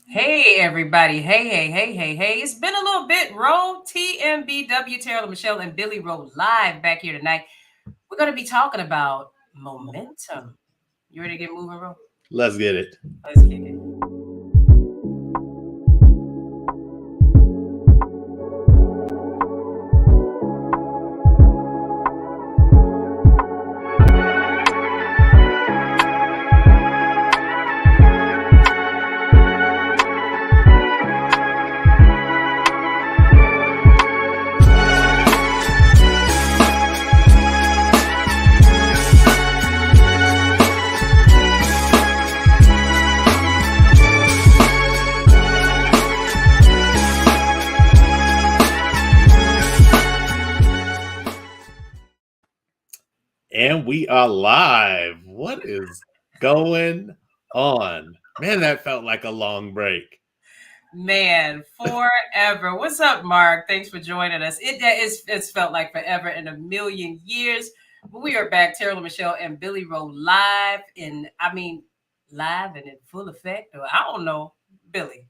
Hey everybody. Hey. It's been a little bit. Roll TMBW, Taralyn, Michelle, and Billy Wroe live back here tonight. We're going to be talking about momentum. You ready to get moving, Ro? Let's get it. Let's kick it. And we are live. What is going on? Man, that felt like a long break. Man, forever. What's up, Mark? Thanks for joining us. It's felt like forever in a million years. But we are back, Taralyn, Michelle, and Billy Wroe live live and in full effect. Or I don't know, Billy.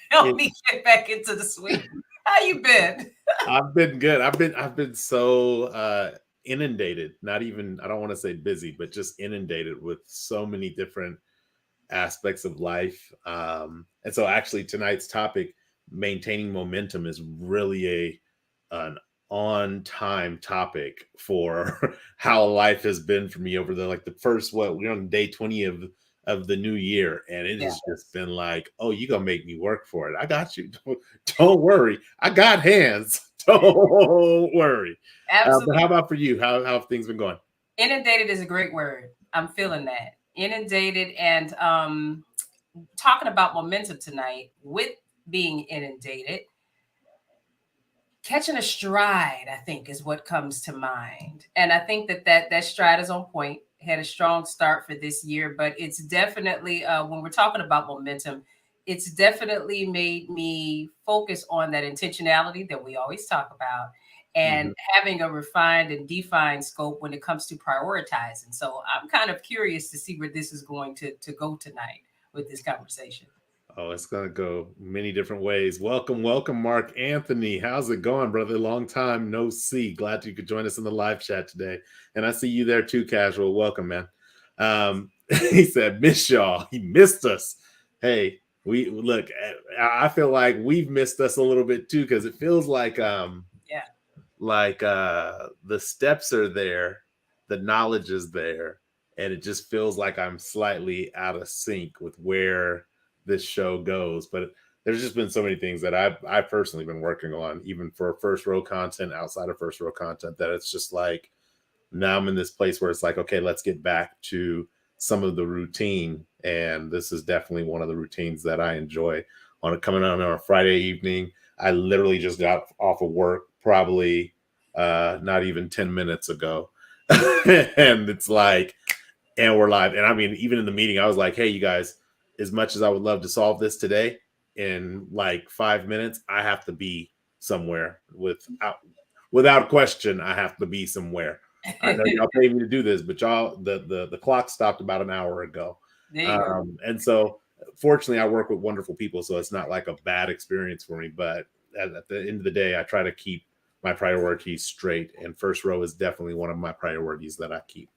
Help It, me get back into the swing. How you been? I've been good. I've been so inundated. Not even I don't want to say busy, but just inundated with so many different aspects of life. And so actually tonight's topic, maintaining momentum, is really an on time topic for how life has been for me over the first we're on day 20 of the new year, and it Yeah, has just been like, oh, you gonna make me work for it. I got you. Don't worry, I got hands. Don't worry. But absolutely. how about for you? How have things been going? Inundated is a great word. I'm feeling that. Inundated and talking about momentum tonight with being inundated. Catching a stride, I think, is what comes to mind. And I think that stride is on point. Had a strong start for this year, but it's definitely when we're talking about momentum, it's definitely made me focus on that intentionality that we always talk about, and Mhm. having a refined and defined scope when it comes to prioritizing. So I'm kind of curious to see where this is going to go tonight with this conversation. Oh, it's gonna go many different ways. Welcome, Mark Anthony. How's it going, brother? Long time no see. Glad you could join us in the live chat today. And I see you there too, Casual. Welcome, man. He said, "Miss y'all." He missed us. Hey, we look. I feel like we've missed us a little bit too, because it feels Yeah. like the steps are there, the knowledge is there, and it just feels like I'm slightly out of sync with where this show goes. But there's just been so many things that I've personally been working on, even for first row content, outside of first row content, that it's just like now I'm in this place where it's like, okay, let's get back to some of the routine. And this is definitely one of the routines that I enjoy. On coming on a Friday evening, I literally just got off of work probably not even 10 minutes ago. And it's like, and we're live. And I mean, even in the meeting, I was like, hey, you guys, as much as I would love to solve this today in like 5 minutes, I have to be somewhere without question. I have to be somewhere. I know y'all paid me to do this, but y'all, the clock stopped about an hour ago. There you go. And so fortunately I work with wonderful people, so it's not like a bad experience for me. But at the end of the day, I try to keep my priorities straight. And first row is definitely one of my priorities that I keep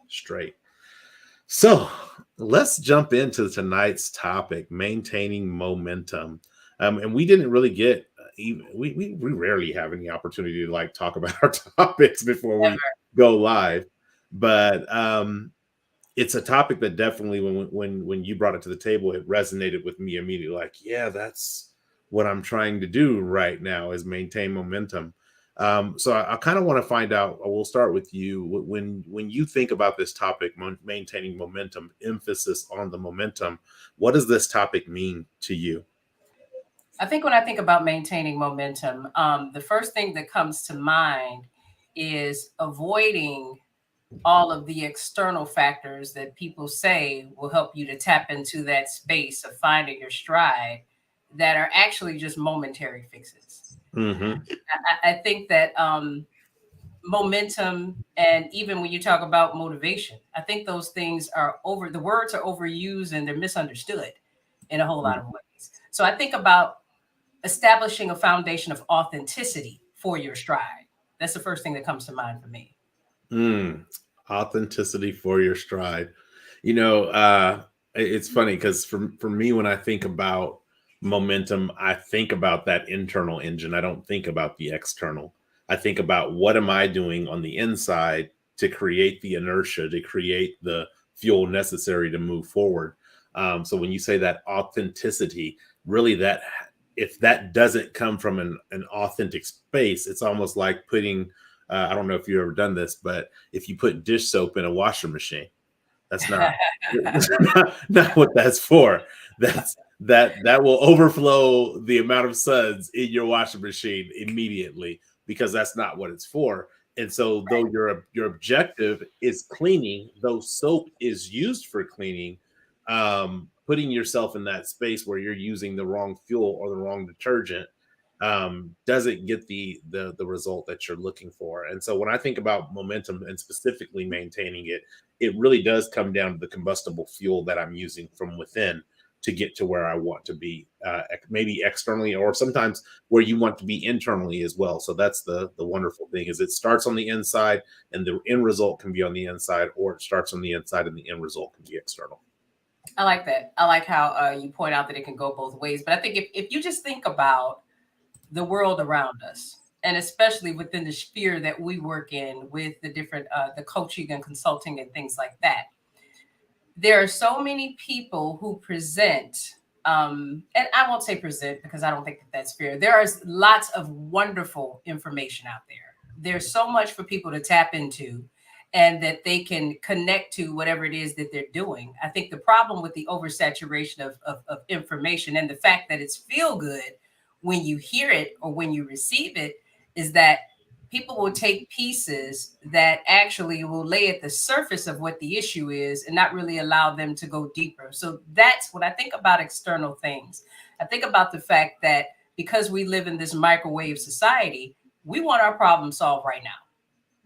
straight. So let's jump into tonight's topic, maintaining momentum. And we didn't really get even we rarely have any opportunity to like talk about our topics before we Never. go live. But it's a topic that definitely when you brought it to the table, it resonated with me immediately. Like, yeah, that's what I'm trying to do right now, is maintain momentum. So I kind of want to find out. We'll start with you. When you think about this topic, maintaining momentum, emphasis on the momentum, what does this topic mean to you? I think when I think about maintaining momentum, the first thing that comes to mind is avoiding all of the external factors that people say will help you to tap into that space of finding your stride, that are actually just momentary fixes. Hmm. I think that momentum, and even when you talk about motivation, I think those things are the words are overused and they're misunderstood in a whole lot of ways. So I think about establishing a foundation of authenticity for your stride. That's the first thing that comes to mind for me. Mm, authenticity for your stride. You know, it's funny because for me, when I think about momentum, I think about that internal engine. I don't think about the external. I think about what am I doing on the inside to create the inertia, to create the fuel necessary to move forward. So when you say that authenticity, really that if that doesn't come from an authentic space, it's almost like putting I don't know if you've ever done this, but if you put dish soap in a washer machine, that's not not what that's for. That will overflow the amount of suds in your washing machine immediately because that's not what it's for. And so, though your objective is cleaning, though soap is used for cleaning, putting yourself in that space where you're using the wrong fuel or the wrong detergent doesn't get the result that you're looking for. And so when I think about momentum and specifically maintaining it, it really does come down to the combustible fuel that I'm using from within to get to where I want to be, maybe externally, or sometimes where you want to be internally as well. So that's the wonderful thing is it starts on the inside, and the end result can be on the inside, or it starts on the inside and the end result can be external. I like that. I like how you point out that it can go both ways. But I think if you just think about the world around us, and especially within the sphere that we work in with the different, the coaching and consulting and things like that, there are so many people who present, and I won't say present because I don't think that that's fair. There is lots of wonderful information out there. There's so much for people to tap into and that they can connect to whatever it is that they're doing. I think the problem with the oversaturation of information and the fact that it's feel good when you hear it or when you receive it is that people will take pieces that actually will lay at the surface of what the issue is and not really allow them to go deeper. So that's when I think about external things. I think about the fact that because we live in this microwave society, we want our problem solved right now.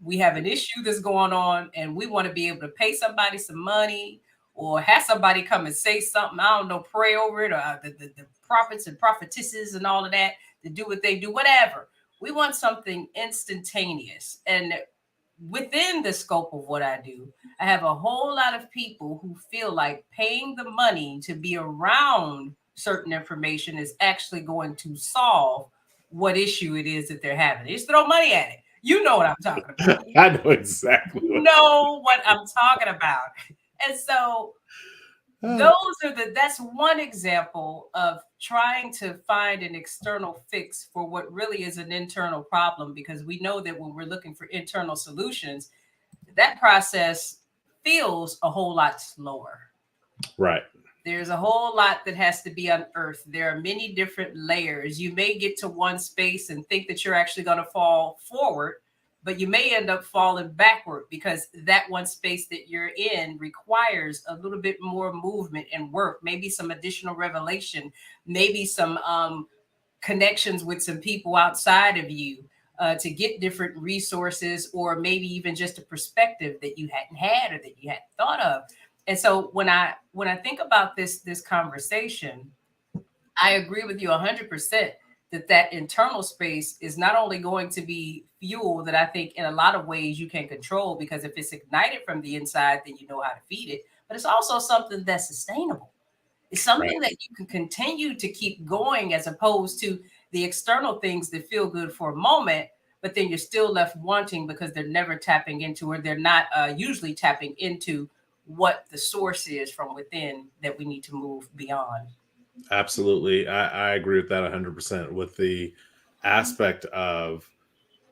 We have an issue that's going on and we want to be able to pay somebody some money or have somebody come and say something, I don't know, pray over it, or the prophets and prophetesses and all of that to do what they do, whatever. We want something instantaneous. And within the scope of what I do, I have a whole lot of people who feel like paying the money to be around certain information is actually going to solve what issue it is that they're having. They just throw money at it. You know what I'm talking about. I know exactly You what. know what I'm talking about. And so those are that's one example of trying to find an external fix for what really is an internal problem, because we know that when we're looking for internal solutions, that process feels a whole lot slower. Right. There's a whole lot that has to be unearthed. There are many different layers. You may get to one space and think that you're actually going to fall forward, but you may end up falling backward because that one space that you're in requires a little bit more movement and work, maybe some additional revelation, maybe some connections with some people outside of you to get different resources, or maybe even just a perspective that you hadn't had or that you hadn't thought of. And so when I think about this conversation, I agree with you 100% that that internal space is not only going to be fuel that I think in a lot of ways you can control, because if it's ignited from the inside, then you know how to feed it. But it's also something that's sustainable. It's Right. something that you can continue to keep going, as opposed to the external things that feel good for a moment, but then you're still left wanting because they're never tapping into, or they're not usually tapping into what the source is from within that we need to move beyond. Absolutely. I agree with that 100% with the aspect of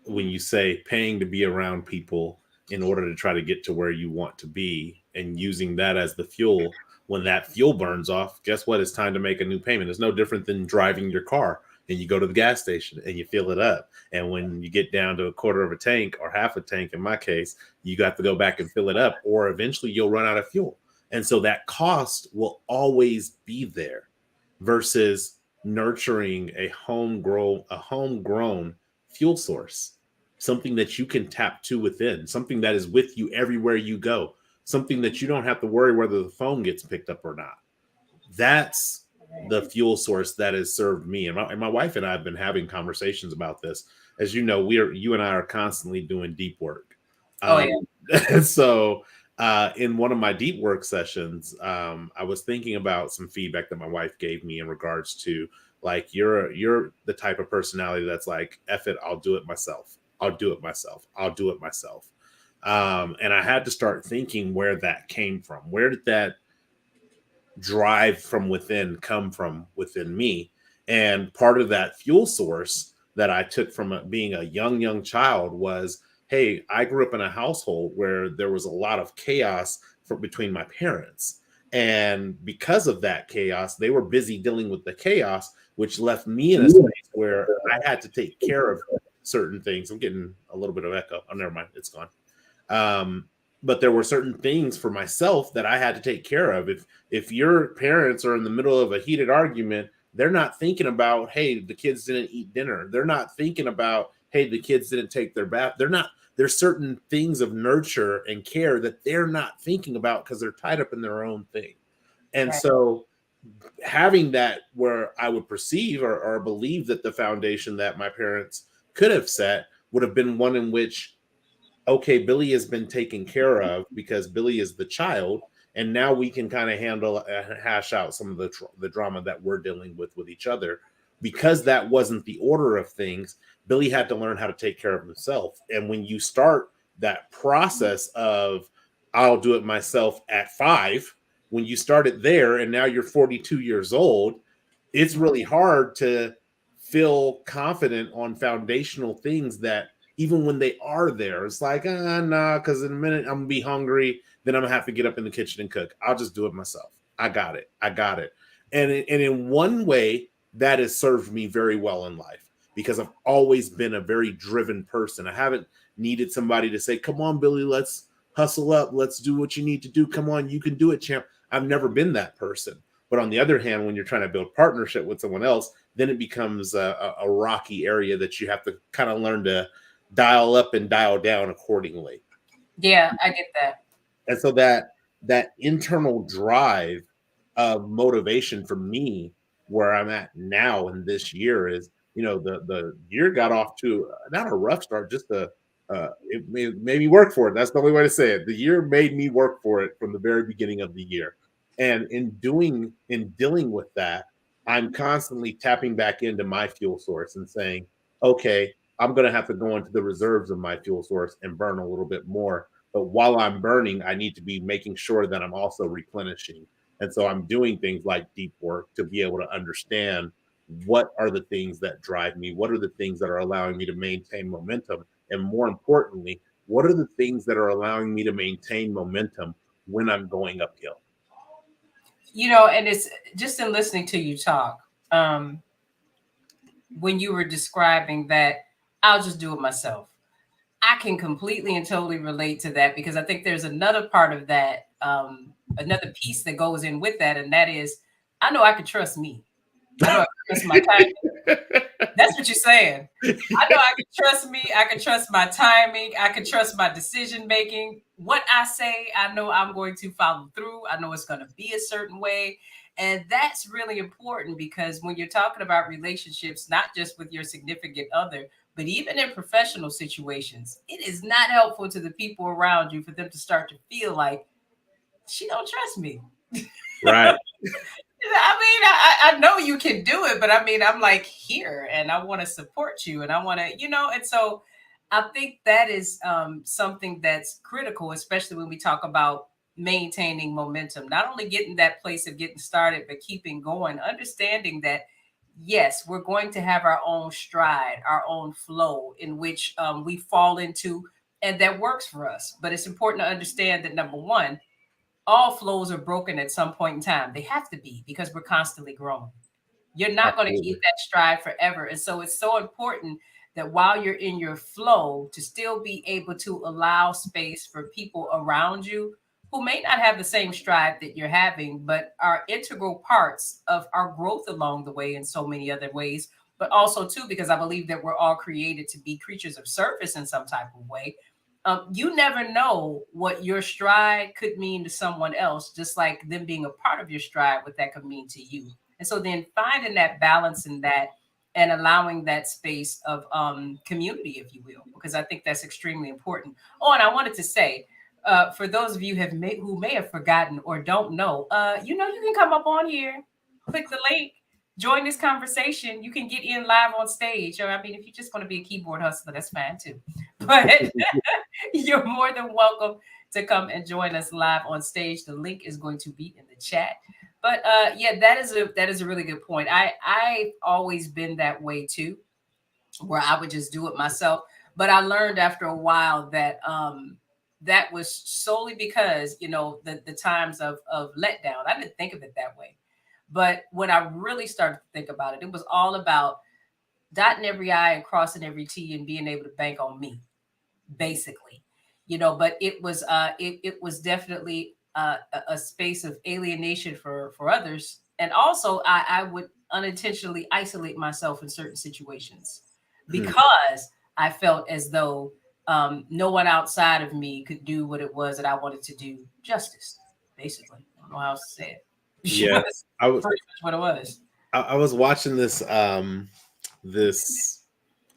when you say paying to be around people in order to try to get to where you want to be and using that as the fuel. When that fuel burns off, guess what? It's time to make a new payment. It's no different than driving your car and you go to the gas station and you fill it up. And when you get down to a quarter of a tank or half a tank, in my case, you got to go back and fill it up, or eventually you'll run out of fuel. And so that cost will always be there versus nurturing a homegrown fuel source, something that you can tap to within, something that is with you everywhere you go, something that you don't have to worry whether the phone gets picked up or not. That's the fuel source that has served me. And my wife and I have been having conversations about this. As you know, you and I are constantly doing deep work. Oh Um, yeah. so in one of my deep work sessions, I was thinking about some feedback that my wife gave me in regards to, like, you're the type of personality that's like, F it, I'll do it myself. I'll do it myself. I'll do it myself. And I had to start thinking where that came from. Where did that drive from within come from within me? And part of that fuel source that I took from being a young child was, hey, I grew up in a household where there was a lot of chaos between my parents. And because of that chaos, they were busy dealing with the chaos, which left me in a space where I had to take care of certain things. I'm getting a little bit of echo. Oh, never mind. It's gone. Um, but there were certain things for myself that I had to take care of. If your parents are in the middle of a heated argument, they're not thinking about, hey, the kids didn't eat dinner. They're not thinking about, hey, the kids didn't take their bath. They're not. There's certain things of nurture and care that they're not thinking about because they're tied up in their own thing. And Right. so having that where I would perceive or believe that the foundation that my parents could have set would have been one in which, okay, Billy has been taken care of because Billy is the child, and now we can kind of handle hash out some of the drama that we're dealing with each other. Because that wasn't the order of things, Billy had to learn how to take care of himself. And when you start that process of, I'll do it myself at 5, when you start it there and now you're 42 years old, it's really hard to feel confident on foundational things that, even when they are there, it's like, nah, because in a minute I'm gonna be hungry, then I'm gonna have to get up in the kitchen and cook. I'll just do it myself. I got it. I got it. And in one way, that has served me very well in life because I've always been a very driven person. I haven't needed somebody to say, come on, Billy, let's hustle up. Let's do what you need to do. Come on, you can do it, champ. I've never been that person. But on the other hand, when you're trying to build partnership with someone else, then it becomes a rocky area that you have to kind of learn to dial up and dial down accordingly. Yeah, I get that. And so that internal drive of motivation for me, where I'm at now in this year, is, the year got off to not a rough start, just it made me work for it. That's the only way to say it. The year made me work for it from the very beginning of the year. And in dealing with that, I'm constantly tapping back into my fuel source and saying, okay, I'm going to have to go into the reserves of my fuel source and burn a little bit more. But while I'm burning, I need to be making sure that I'm also replenishing. And so I'm doing things like deep work to be able to understand what are the things that drive me, what are the things that are allowing me to maintain momentum, and more importantly, what are the things that are allowing me to maintain momentum when I'm going uphill. And it's just in listening to you talk, um, when you were describing that, I'll just do it myself. I can completely and totally relate to that because I think there's another part of that, another piece that goes in with that, and that is, I know I can trust me. I know I can trust my timing. That's what you're saying. I know I can trust me. I can trust my timing. I can trust my decision making. What I say, I know I'm going to follow through. I know it's going to be a certain way. And that's really important because when you're talking about relationships, not just with your significant other, but even in professional situations, it is not helpful to the people around you for them to start to feel like she don't trust me. Right. I know you can do it, but I mean, I'm like here and I want to support you and I want to, and so I think that is something that's critical, especially when we talk about maintaining momentum, not only getting that place of getting started, but keeping going, understanding that, yes, we're going to have our own stride, our own flow in which we fall into, and that works for us. But it's important to understand that number one, all flows are broken at some point in time. They have to be because we're constantly growing. You're not going to keep Absolutely. that stride forever. And so it's so important that while you're in your flow, to still be able to allow space for people around you who may not have the same stride that you're having, but are integral parts of our growth along the way in so many other ways. But also, too, because I believe that we're all created to be creatures of service in some type of way. You never know what your stride could mean to someone else, just like them being a part of your stride, what that could mean to you. And so then finding that balance in that and allowing that space of community, if you will, because I think that's extremely important. Oh, and I wanted to say, for those of you who may have forgotten or don't know, you know, you can come up on here, click the link, join this conversation. You can get in live on stage. Or I mean, if you just want to be a keyboard hustler, that's fine too. But you're more than welcome to come and join us live on stage. The link is going to be in the chat. But yeah, that is a really good point. I've always been that way too, where I would just do it myself. But I learned after a while that that was solely because, you know, the times of letdown. I didn't think of it that way. But when I really started to think about it, it was all about dotting every I and crossing every T and being able to bank on me, basically. You know, but it was definitely a space of alienation for others. And also I would unintentionally isolate myself in certain situations Hmm. because I felt as though no one outside of me could do what it was that I wanted to do justice, basically. I don't know how else to say it. Yeah, That's I was pretty much what it was. I was watching this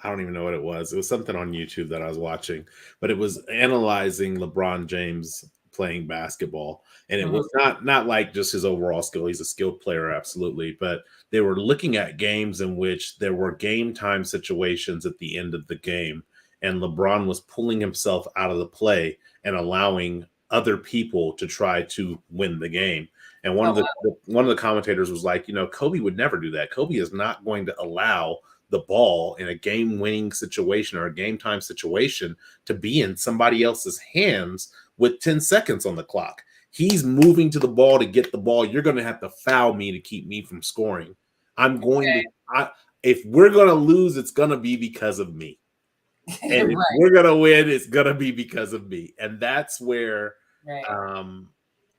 I don't even know what it was. It was something on YouTube that I was watching, but it was analyzing LeBron James playing basketball, and it Mhm. was not like just his overall skill. He's a skilled player, absolutely, but they were looking at games in which there were game time situations at the end of the game, and LeBron was pulling himself out of the play and allowing other people to try to win the game. And Oh, wow. one of the commentators was like, you know, Kobe would never do that. Kobe is not going to allow the ball in a game winning situation or a game time situation to be in somebody else's hands with 10 seconds on the clock. He's moving to the ball to get the ball. You're going to have to foul me to keep me from scoring. I'm going to, I, if we're going to lose, it's going to be because of me. And if Right, we're going to win, it's going to be because of me. And that's where, right. um,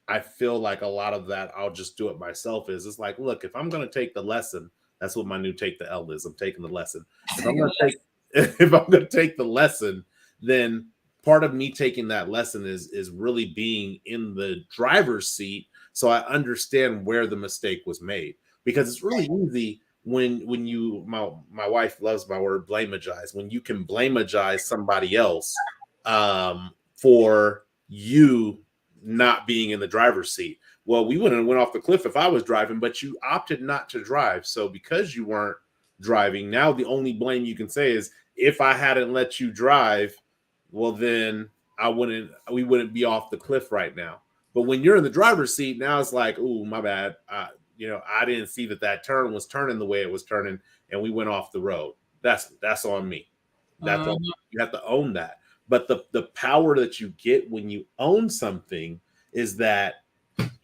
I feel like a lot of that I'll just do it myself is it's like, look, if I'm gonna take the lesson, that's what my new take the L is. I'm taking the lesson. If I'm Take a gonna take lesson. if I'm gonna take the lesson, then part of me taking that lesson is really being in the driver's seat so I understand where the mistake was made. Because it's really easy when you my wife loves my word blamagize, when you can blamagize somebody else for you not being in the driver's seat. Well, we wouldn't have went off the cliff if I was driving, but you opted not to drive. So because you weren't driving, now the only blame you can say is if I hadn't let you drive, well then we wouldn't be off the cliff right now. But when you're in the driver's seat, now it's like, oh, my bad. You know, I didn't see that turn was turning the way it was turning, and we went off the road. That's on me. That's on Mhm. you have to own that. But the power that you get when you own something is that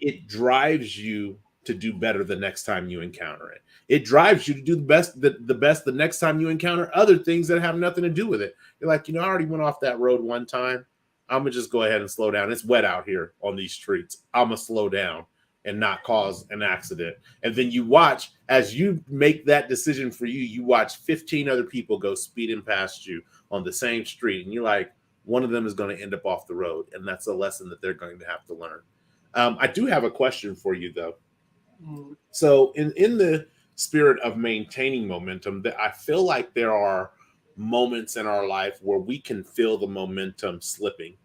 it drives you to do better the next time you encounter it. It drives you to do the best the next time you encounter other things that have nothing to do with it. You're like, you know, I already went off that road one time. I'm gonna just go ahead and slow down. It's wet out here on these streets. I'm gonna slow down and not cause an accident. And then you watch as you make that decision for you, you watch 15 other people go speeding past you on the same street. And you're like, one of them is going to end up off the road. And that's a lesson that they're going to have to learn. I do have a question for you, though. Mhm. So, in the spirit of maintaining momentum, that I feel like there are moments in our life where we can feel the momentum slipping.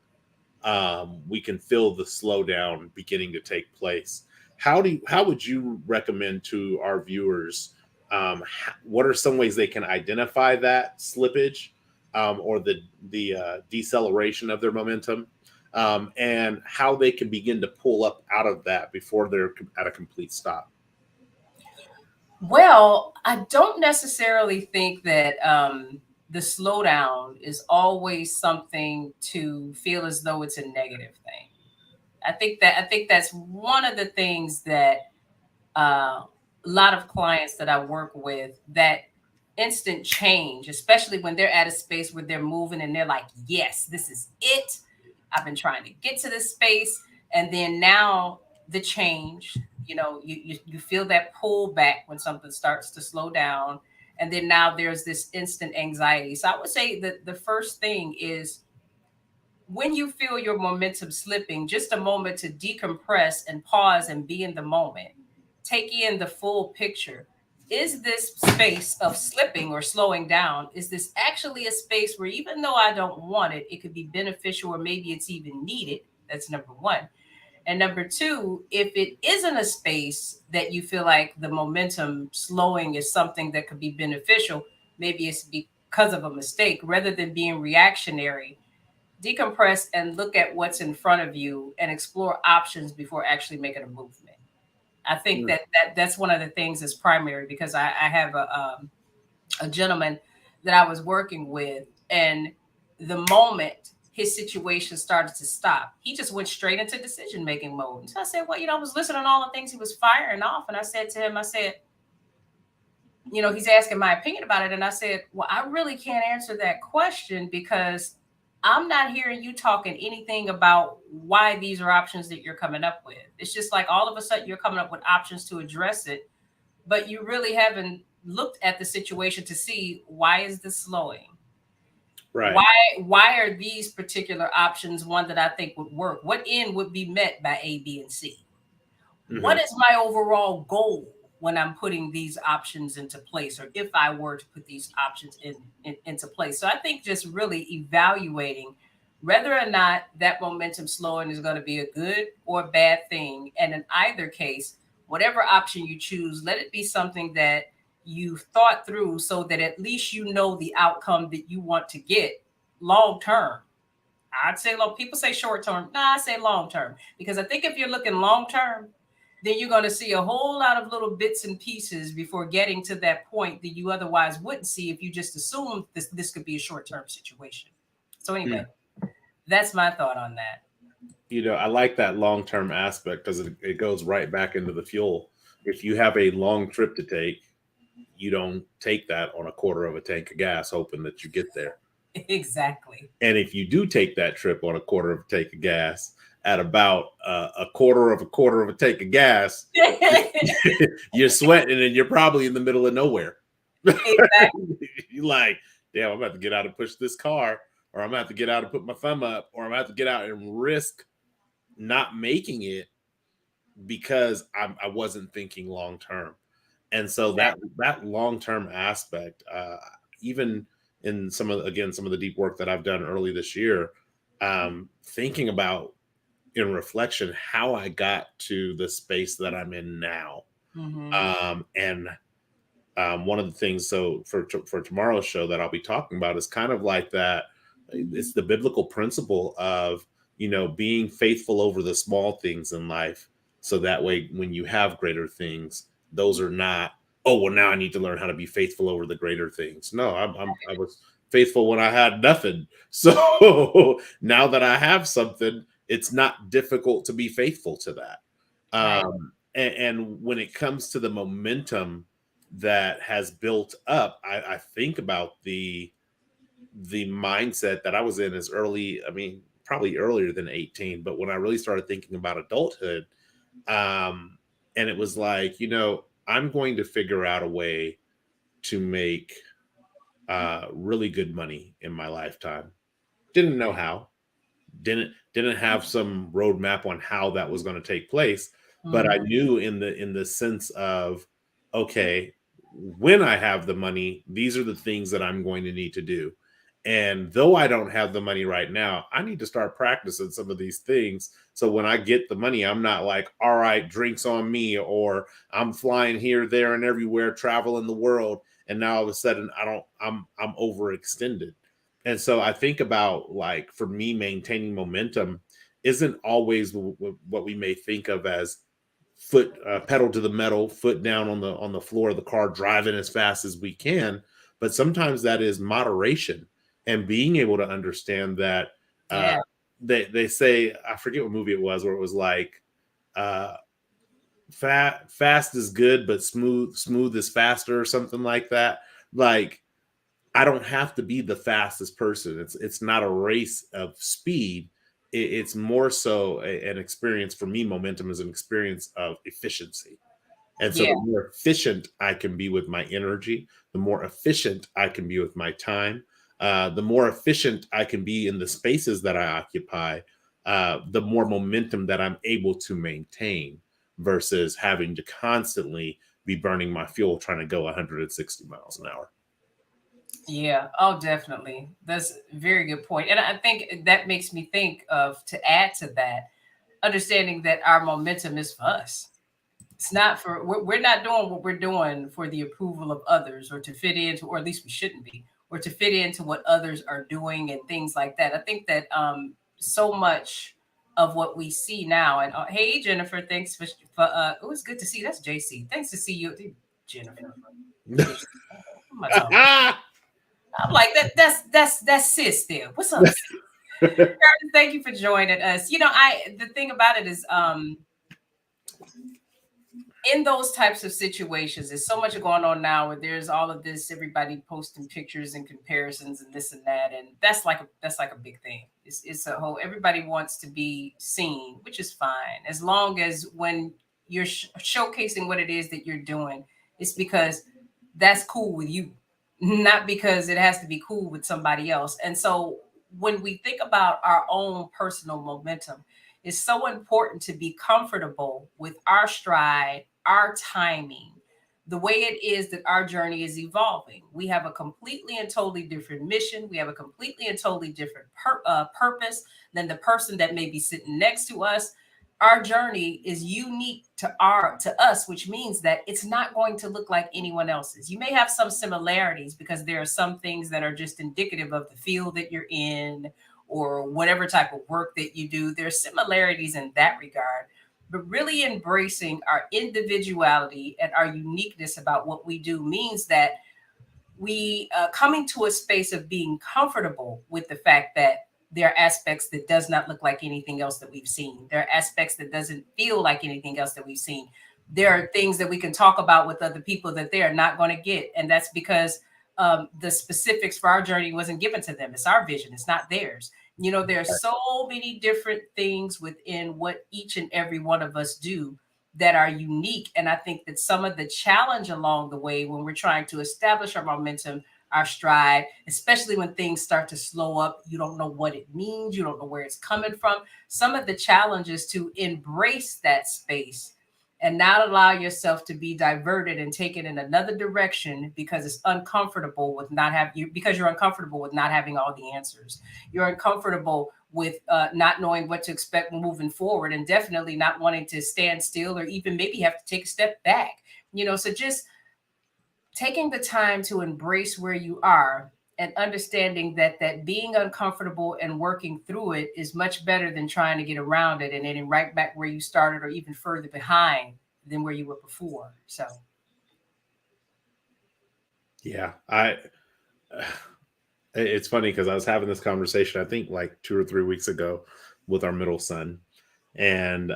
We can feel the slowdown beginning to take place. How would you recommend to our viewers? What are some ways they can identify that slippage or the deceleration of their momentum, and how they can begin to pull up out of that before they're at a complete stop? Well, I don't necessarily think that the slowdown is always something to feel as though it's a negative thing. I think that's one of the things that a lot of clients that I work with, that instant change, especially when they're at a space where they're moving and they're like, yes, this is it. I've been trying to get to this space. And then now the change, you know, you feel that pull back when something starts to slow down. And then now there's this instant anxiety. So I would say that the first thing is when you feel your momentum slipping, just a moment to decompress and pause and be in the moment take in the full picture. Is this space of slipping or slowing down, is this actually a space where even though I don't want it, it could be beneficial or maybe it's even needed? That's number one. And number two, if it isn't a space that you feel like the momentum slowing is something that could be beneficial, maybe it's because of a mistake, rather than being reactionary, decompress and look at what's in front of you and explore options before actually making a movement. I think Mm. that's one of the things that's primary, because I have a gentleman that I was working with, and the moment his situation started to stop, he just went straight into decision making mode. So I said, well, I was listening to all the things he was firing off, and I said to him, I said, he's asking my opinion about it, and I said, well, I really can't answer that question because I'm not hearing you talking anything about why these are options that you're coming up with. It's just like all of a sudden you're coming up with options to address it, but you really haven't looked at the situation to see why is this slowing, Right. why are these particular options one that I think would work, what end would be met by A, B, and C, what Hmm. is my overall goal when I'm putting these options into place, or if I were to put these options into place. So I think just really evaluating whether or not that momentum slowing is going to be a good or bad thing. And in either case, whatever option you choose, let it be something that you've thought through so that at least you know the outcome that you want to get long term. I'd say long. People say short term. Nah, I say long term, because I think if you're looking long term, then you're going to see a whole lot of little bits and pieces before getting to that point that you otherwise wouldn't see if you just assumed this could be a short term situation. So anyway, that's my thought on that. I like that long term aspect because it goes right back into the fuel. If you have a long trip to take, you don't take that on a quarter of a tank of gas hoping that you get there. Exactly. And if you do take that trip on a quarter of a tank of gas at about a quarter of a tank of gas, you're sweating and you're probably in the middle of nowhere. Exactly. You're like, damn, I'm about to get out and push this car, or I'm about to get out and put my thumb up, or I'm about to get out and risk not making it because I wasn't thinking long term. And so that long term aspect, even in some of the deep work that I've done early this year, thinking about in reflection how I got to the space that I'm in now. Mm-hmm. And one of the things, so for tomorrow's show that I'll be talking about is kind of like that. It's the biblical principle of being faithful over the small things in life, so that way when you have greater things, those are not, oh well, now I need to learn how to be faithful over the greater things. No, I was faithful when I had nothing. So now that I have something, it's not difficult to be faithful to that. Right. And when it comes to the momentum that has built up, I think about the mindset that I was in as early, I mean, probably earlier than 18, but when I really started thinking about adulthood, and it was like, I'm going to figure out a way to make really good money in my lifetime. Didn't know how, didn't have some roadmap on how that was going to take place, but I Mm-hmm. knew in the sense of, okay, when I have the money, these are the things that I'm going to need to do. And though I don't have the money right now, I need to start practicing some of these things, so when I get the money, I'm not like, all right, drinks on me, or I'm flying here, there, and everywhere, traveling the world, and now all of a sudden I'm overextended. And so I think about, like, for me, maintaining momentum isn't always what we may think of as foot pedal to the metal, foot down on the floor of the car, driving as fast as we can. But sometimes that is moderation, and being able to understand that uh, Yeah. they say, I forget what movie it was, where it was like, uh, fast is good, but smooth is faster, or something like that. Like, I don't have to be the fastest person. It's not a race of speed. It's more so an experience for me. Momentum is an experience of efficiency. And so Yeah. the more efficient I can be with my energy, the more efficient I can be with my time, the more efficient I can be in the spaces that I occupy, the more momentum that I'm able to maintain, versus having to constantly be burning my fuel trying to go 160 miles an hour. Yeah, oh, definitely. That's a very good point. And I think that makes me think of, to add to that, understanding that our momentum is for us. It's not for, we're not doing what we're doing for the approval of others or to fit into, or at least we shouldn't be, or to fit into what others are doing and things like that. I think that so much of what we see now, and hey, Jennifer, thanks for it was good to see you. That's JC. Thanks to see you, Jennifer. JC. What am I talking about? I'm like that's sis there. What's up, sis? Thank you for joining us. The thing about it is in those types of situations, there's so much going on now where there's all of this, everybody posting pictures and comparisons and this and that, and that's like a big thing. It's a whole, everybody wants to be seen, which is fine, as long as when you're showcasing what it is that you're doing, it's because that's cool with you, not because it has to be cool with somebody else. And so when we think about our own personal momentum, it's so important to be comfortable with our stride, our timing, the way it is that our journey is evolving. We have a completely and totally different mission. We have a completely and totally different purpose than the person that may be sitting next to us. Our journey is unique to us, which means that it's not going to look like anyone else's. You may have some similarities because there are some things that are just indicative of the field that you're in or whatever type of work that you do. There are similarities in that regard, but really embracing our individuality and our uniqueness about what we do means that we coming to a space of being comfortable with the fact that there are aspects that does not look like anything else that we've seen. There are aspects that doesn't feel like anything else that we've seen. There are things that we can talk about with other people that they are not going to get. And that's because the specifics for our journey wasn't given to them. It's our vision. It's not theirs. There are so many different things within what each and every one of us do that are unique. And I think that some of the challenge along the way when we're trying to establish our momentum, our stride, especially when things start to slow up, you don't know what it means. You don't know where it's coming from. Some of the challenges to embrace that space and not allow yourself to be diverted and taken in another direction because it's uncomfortable with not having you, because you're uncomfortable with not having all the answers. You're uncomfortable with not knowing what to expect moving forward, and definitely not wanting to stand still or even maybe have to take a step back. So just taking the time to embrace where you are and understanding that being uncomfortable and working through it is much better than trying to get around it and then right back where you started or even further behind than where you were before. So yeah, it's funny because I was having this conversation, I think like 2 or 3 weeks ago with our middle son. And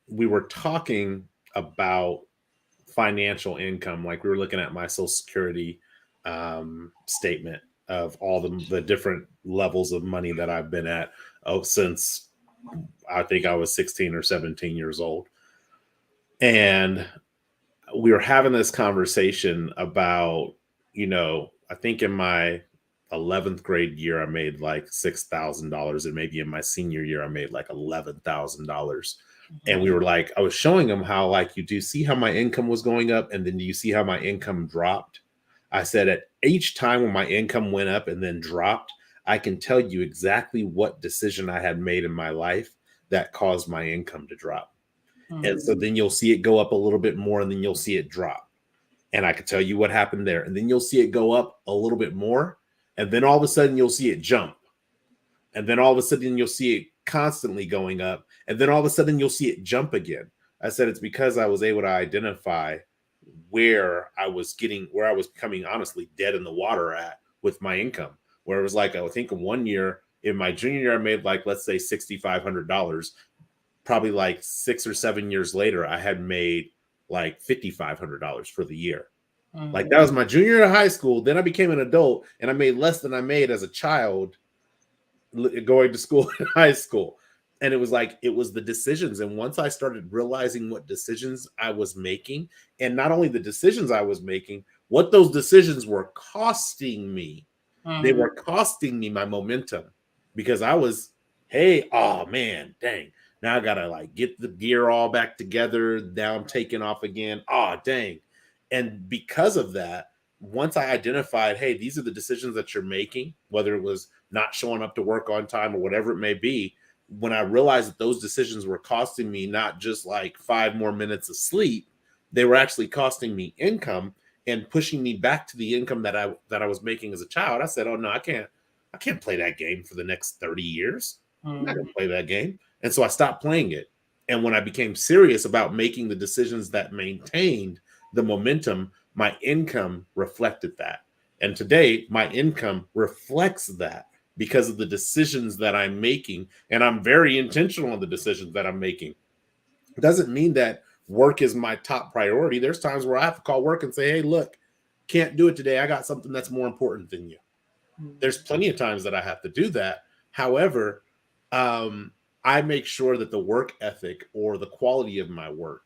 we were talking about financial income. Like we were looking at my Social Security statement of all the different levels of money that I've been at since I think I was 16 or 17 years old. And we were having this conversation about, I think in my 11th grade year, I made like $6,000. And maybe in my senior year, I made like $11,000. And we were like, I was showing him how, like, you do see how my income was going up. And then do you see how my income dropped? I said at each time when my income went up and then dropped, I can tell you exactly what decision I had made in my life that caused my income to drop. And so then you'll see it go up a little bit more and then you'll see it drop. And I can tell you what happened there. And then you'll see it go up a little bit more. And then all of a sudden you'll see it jump. And then all of a sudden you'll see it constantly going up. And then all of a sudden you'll see it jump again. I said it's because I was able to identify where I was becoming honestly dead in the water at with my income. Where it was like, I think one year in my junior year, I made like, let's say $6,500. Probably like 6 or 7 years later, I had made like $5,500 for the year. Like that was my junior year of high school. Then I became an adult and I made less than I made as a child going to school in high school. And it was like, it was the decisions. And once I started realizing what decisions I was making, and not only the decisions I was making, what those decisions were costing me, they were costing me my momentum because I was, hey, oh man, dang. Now I gotta like get the gear all back together. Now I'm taking off again. Oh, dang. And because of that, once I identified, hey, these are the decisions that you're making, whether it was not showing up to work on time or whatever it may be, when I realized that those decisions were costing me not just like 5 more minutes of sleep, they were actually costing me income and pushing me back to the income that I was making as a child. I said, oh no, I can't play that game for the next 30 years. I'm not gonna play that game. And so I stopped playing it. And when I became serious about making the decisions that maintained the momentum, my income reflected that. And today, my income reflects that because of the decisions that I'm making. And I'm very intentional on the decisions that I'm making. It doesn't mean that work is my top priority. There's times where I have to call work and say, hey, look, can't do it today. I got something that's more important than you. There's plenty of times that I have to do that. However, I make sure that the work ethic or the quality of my work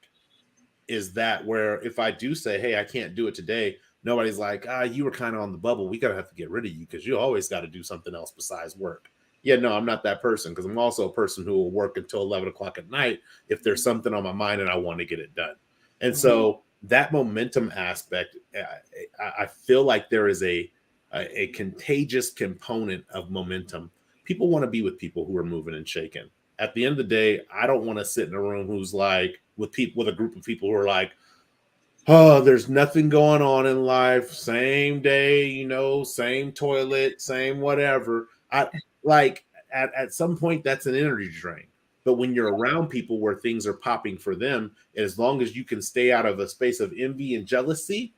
is that where if I do say, hey, I can't do it today, nobody's like, you were kind of on the bubble. We gotta have to get rid of you because you always got to do something else besides work. Yeah, no, I'm not that person because I'm also a person who will work until 11 o'clock at night if there's something on my mind and I want to get it done. And so that momentum aspect, I feel like there is a contagious component of momentum. People want to be with people who are moving and shaking. At the end of the day, I don't want to sit in a room who's like with people with a group of people who are like, oh, there's nothing going on in life. Same day, same toilet, same whatever. I like at some point that's an energy drain. But when you're around people where things are popping for them, as long as you can stay out of a space of envy and jealousy,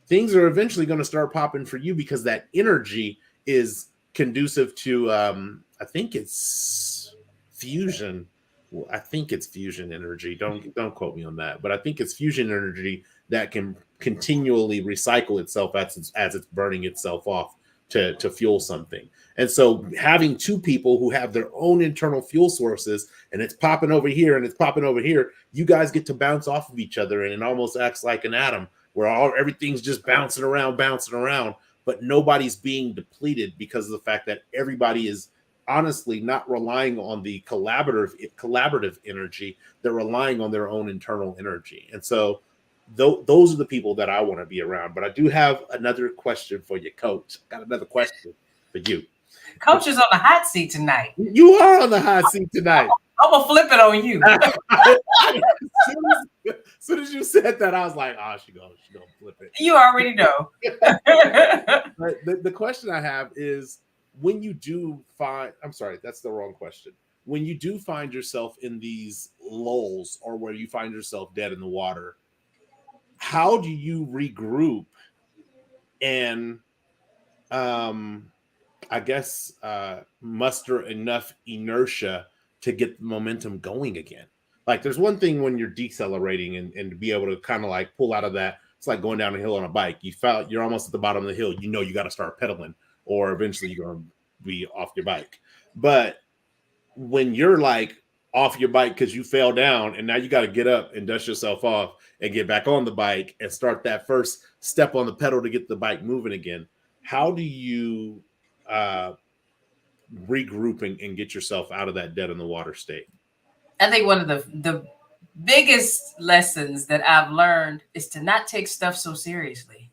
things are eventually going to start popping for you because that energy is conducive to I think it's fusion. Well, I think it's fusion energy. Don't quote me on that, but I think it's fusion energy that can continually recycle itself as it's burning itself off to fuel something. And so having two people who have their own internal fuel sources and it's popping over here and it's popping over here, you guys get to bounce off of each other and it almost acts like an atom where everything's just bouncing around, but nobody's being depleted because of the fact that everybody is honestly not relying on the collaborative energy. They're relying on their own internal energy. And so those are the people that I want to be around. But I do have another question for you, Coach. Got another question for you. Coach is on the hot seat tonight. You are on the hot seat tonight. I'm going to flip it on you. As soon as you said that, I was like, oh, she gonna flip it. You already know. The question I have is, when you do find, I'm sorry, that's the wrong question. When you do find yourself in these lulls or where you find yourself dead in the water, how do you regroup and I guess muster enough inertia to get the momentum going again? Like there's one thing when you're decelerating and to be able to kind of like pull out of that. It's like going down a hill on a bike. You're almost at the bottom of the hill. You got to start pedaling or eventually you're going to be off your bike. But when you're like off your bike because you fell down and now you got to get up and dust yourself off and get back on the bike and start that first step on the pedal to get the bike moving again, how do you regroup and get yourself out of that dead in the water state? I think one of the biggest lessons that I've learned is to not take stuff so seriously.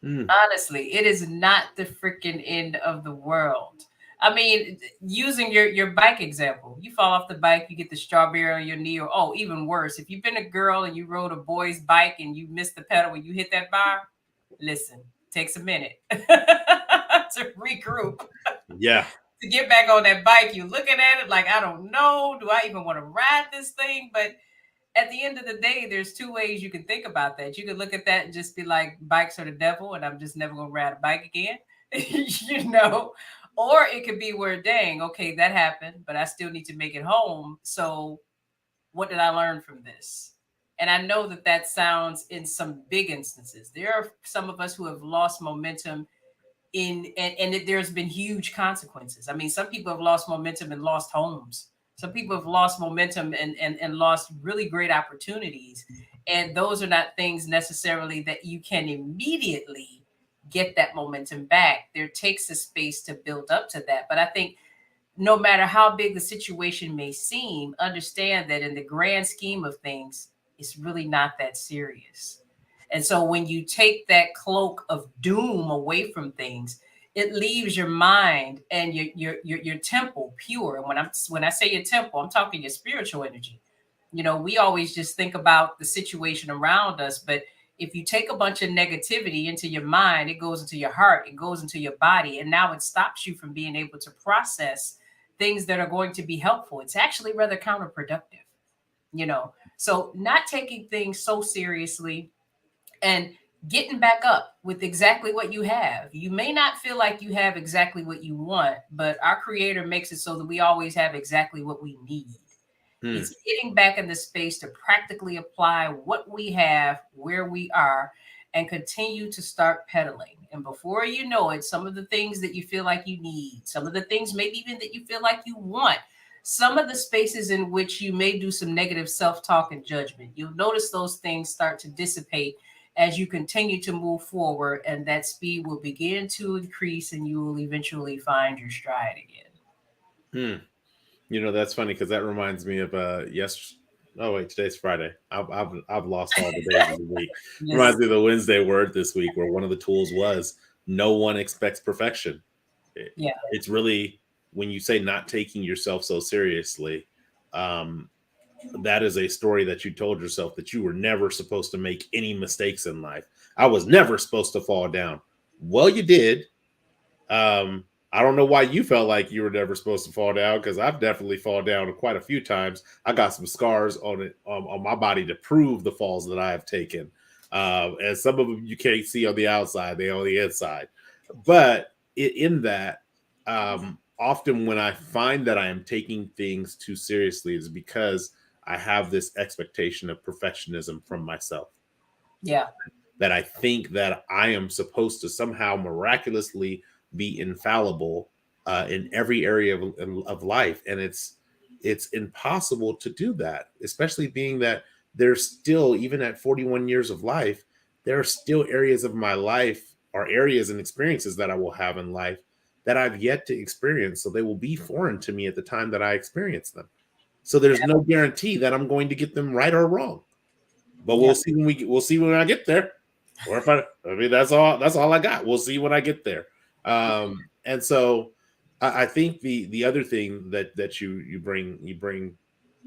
Honestly, it is not the freaking end of the world. I mean, using your bike example, you fall off the bike, you get the strawberry on your knee, or even worse, if you've been a girl and you rode a boy's bike and you missed the pedal when you hit that bar, listen, takes a minute to regroup. Yeah. To get back on that bike, you're looking at it like, I don't know, do I even want to ride this thing? But at the end of the day, there's two ways you can think about that. You could look at that and just be like, bikes are the devil and I'm just never going to ride a bike again, or it could be where, dang, okay, that happened, but I still need to make it home. So what did I learn from this? And I know that sounds in some big instances. There are some of us who have lost momentum there's been huge consequences. I mean, some people have lost momentum and lost homes. Some people have lost momentum and lost really great opportunities. And those are not things necessarily that you can immediately get that momentum back. There takes a space to build up to that. But I think no matter how big the situation may seem, understand that in the grand scheme of things, it's really not that serious. And so when you take that cloak of doom away from things, it leaves your mind and your temple pure. And when I say your temple, I'm talking your spiritual energy. We always just think about the situation around us, but if you take a bunch of negativity into your mind, it goes into your heart, it goes into your body, and now it stops you from being able to process things that are going to be helpful. It's actually rather counterproductive, you know. So not taking things so seriously and getting back up with exactly what you have. You may not feel like you have exactly what you want, but our creator makes it so that we always have exactly what we need. Hmm. It's getting back in the space to practically apply what we have where we are and continue to start pedaling. And before you know it, some of the things that you feel like you need, some of the things maybe even that you feel like you want, some of the spaces in which you may do some negative self talk and judgment, you'll notice those things start to dissipate as you continue to move forward, and that speed will begin to increase, and you will eventually find your stride again. Hmm. That's funny because that reminds me of yes. Oh wait, today's Friday. I've lost all the days of the week. Reminds Yes. me of the Wednesday word this week, where one of the tools was no one expects perfection. Yeah. It's really when you say not taking yourself so seriously. Um, that is a story that you told yourself that you were never supposed to make any mistakes in life. I was never supposed to fall down. Well, you did. I don't know why you felt like you were never supposed to fall down because I've definitely fallen down quite a few times. I got some scars on it on my body to prove the falls that I have taken, and some of them you can't see on the outside; they on the inside. But in that, often when I find that I am taking things too seriously, is because I have this expectation of perfectionism from myself Yeah. that I think that I am supposed to somehow miraculously be infallible in every area of life, and it's impossible to do that. Especially being that there's still, even at 41 years of life, there are still areas of my life or areas and experiences that I will have in life that I've yet to experience. So they will be foreign to me at the time that I experience them. So there's Yeah. no guarantee that I'm going to get them right or wrong. But Yeah. we'll see when I get there. Or if I mean that's all I got. We'll see when I get there. And so I think the other thing that you bring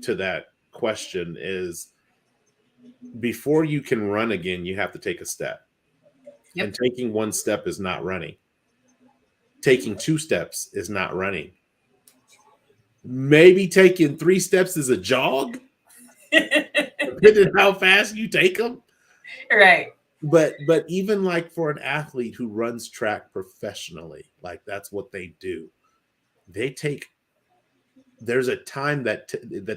to that question is before you can run again, you have to take a step. Yep. And taking one step is not running. Taking two steps is not running. Maybe taking three steps is a jog, depending on how fast you take them. Right. But even like for an athlete who runs track professionally, like that's what they do. They take there's a time that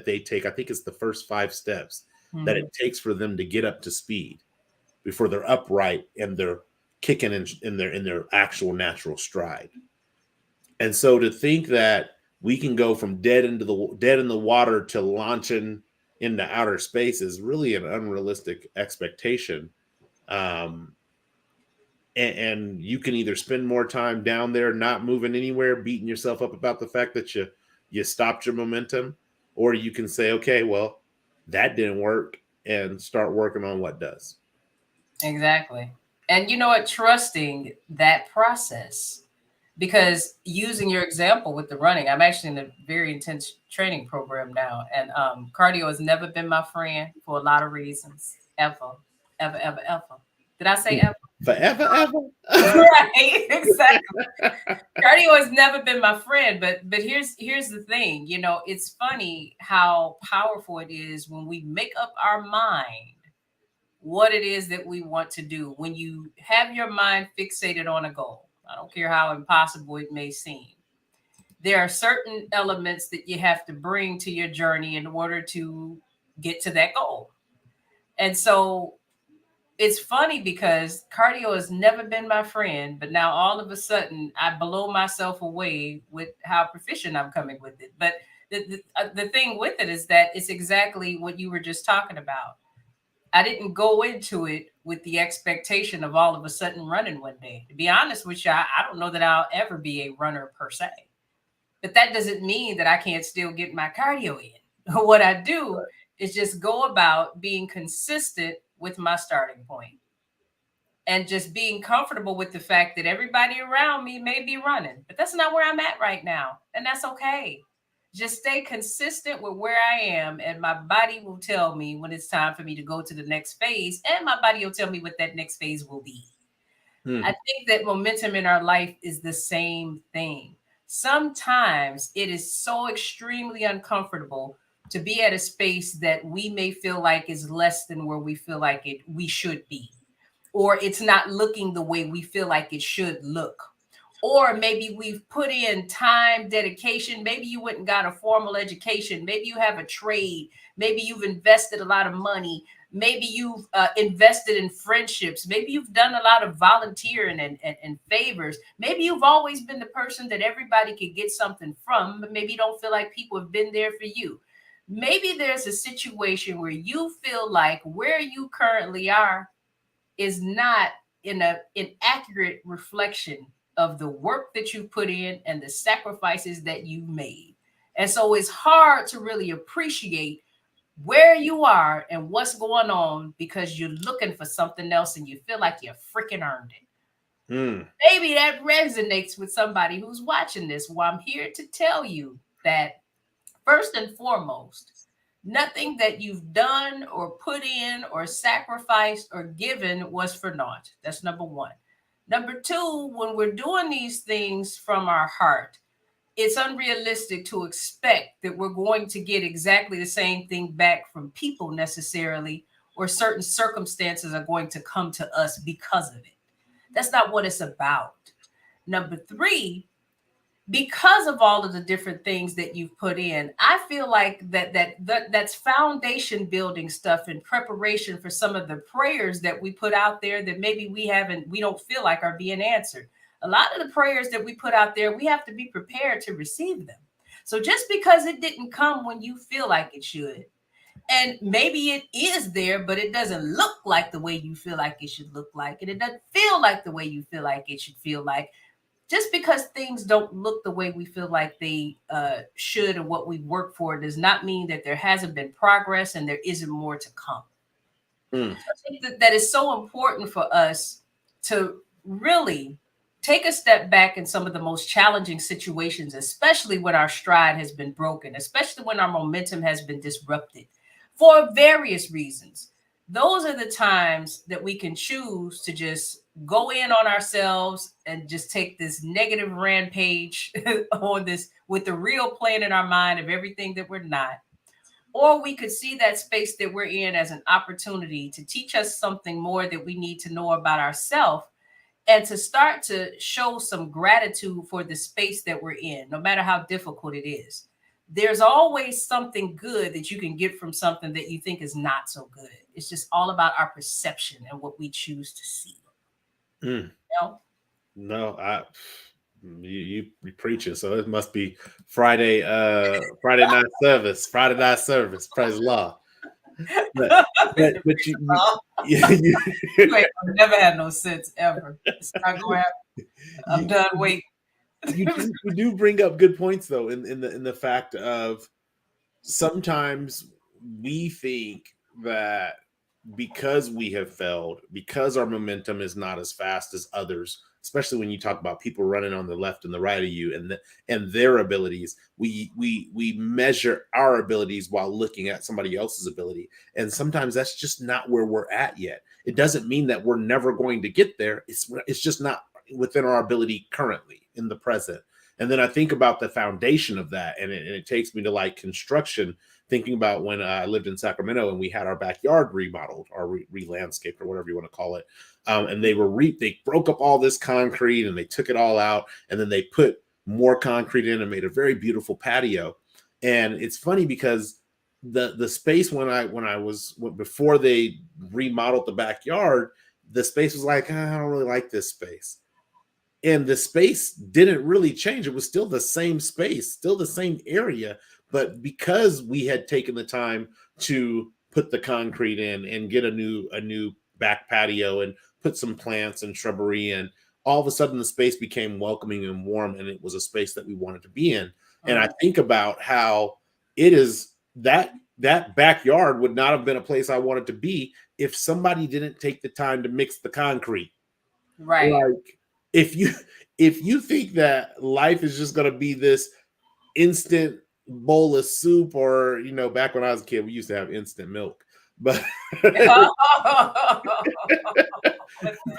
they take. I think it's the first five steps that Mhm. it takes for them to get up to speed before they're upright and they're kicking in their actual natural stride. And so to think that we can go from dead in the water to launching into outer space is really an unrealistic expectation. Um, and you can either spend more time down there not moving anywhere beating yourself up about the fact that you stopped your momentum, or you can say, okay, well, that didn't work, and start working on what does. Exactly. And you know what? Trusting that process. Because using your example with the running, I'm actually in a very intense training program now. And cardio has never been my friend for a lot of reasons. Ever. Ever, ever, ever. Did I say ever? Forever, ever. Right. Exactly. Cardio has never been my friend, but here's the thing. It's funny how powerful it is when we make up our mind what it is that we want to do. When you have your mind fixated on a goal, I don't care how impossible it may seem, there are certain elements that you have to bring to your journey in order to get to that goal. And so it's funny because cardio has never been my friend, but now all of a sudden I blow myself away with how proficient I'm coming with it. But the thing with it is that it's exactly what you were just talking about. I didn't go into it with the expectation of all of a sudden running one day. To be honest with you, I don't know that I'll ever be a runner per se. But that doesn't mean that I can't still get my cardio in. What I do is just go about being consistent with my starting point and just being comfortable with the fact that everybody around me may be running, but that's not where I'm at right now. And that's okay. Just stay consistent with where I am, and my body will tell me when it's time for me to go to the next phase, and my body will tell me what that next phase will be. Hmm. I think that momentum in our life is the same thing. Sometimes it is so extremely uncomfortable to be at a space that we may feel like is less than where we feel like it we should be, or it's not looking the way we feel like it should look. Or maybe we've put in time, dedication. Maybe you went and got a formal education. Maybe you have a trade. Maybe you've invested a lot of money. Maybe you've invested in friendships. Maybe you've done a lot of volunteering and favors. Maybe you've always been the person that everybody could get something from, but maybe you don't feel like people have been there for you. Maybe there's a situation where you feel like where you currently are is not in a inaccurate reflection of the work that you put in and the sacrifices that you made. And so it's hard to really appreciate where you are and what's going on because you're looking for something else and you feel like you freaking earned it. Hmm. Maybe that resonates with somebody who's watching this. Well, I'm here to tell you that first and foremost, nothing that you've done or put in or sacrificed or given was for naught. That's number one. Number two, when we're doing these things from our heart, it's unrealistic to expect that we're going to get exactly the same thing back from people necessarily, or certain circumstances are going to come to us because of it. That's not what it's about. Number three, because of all of the different things that you've put in, I feel like that's foundation building stuff in preparation for some of the prayers that we put out there that maybe we don't feel like are being answered. A lot of the prayers that we put out there, we have to be prepared to receive them. So just because it didn't come when you feel like it should, and maybe it is there, but it doesn't look like the way you feel like it should look like, and it doesn't feel like the way you feel like it should feel like, just because things don't look the way we feel like they should and what we work for does not mean that there hasn't been progress and there isn't more to come. Hmm. I think that is so important for us to really take a step back in some of the most challenging situations, especially when our stride has been broken, especially when our momentum has been disrupted for various reasons. Those are the times that we can choose to just go in on ourselves and just take this negative rampage on this with the real plan in our mind of everything that we're not. Or we could see that space that we're in as an opportunity to teach us something more that we need to know about ourselves, and to start to show some gratitude for the space that we're in, no matter how difficult it is. There's always something good that you can get from something that you think is not so good. It's just all about our perception and what we choose to see. Hmm. You know? No, you preaching, so it must be Friday night service, Friday night service, praise the Lord. But but you You ain't gonna never have no sense ever. It's not gonna happen. I'm you done waiting. you do bring up good points though in the fact of sometimes we think that because we have failed, because our momentum is not as fast as others, especially when you talk about people running on the left and the right of you and their abilities, we measure our abilities while looking at somebody else's ability. And sometimes that's just not where we're at yet. It doesn't mean that we're never going to get there. It's just not within our ability currently in the present. And then I think about the foundation of that, and it takes me to like construction, thinking about when I lived in Sacramento and we had our backyard remodeled or re-landscaped or whatever you want to call it. And they broke up all this concrete and they took it all out, and then they put more concrete in and made a very beautiful patio. And it's funny because the space before they remodeled the backyard, the space was like, I don't really like this space. And the space didn't really change. It was still the same space, still the same area. But because we had taken the time to put the concrete in and get a new back patio and put some plants and shrubbery in, all of a sudden the space became welcoming and warm, and it was a space that we wanted to be in. And I Mhm. think about how it is that backyard would not have been a place I wanted to be if somebody didn't take the time to mix the concrete. Right. Like if you if you think that life is just going to be this instant bowl of soup, or back when I was a kid we used to have instant milk, but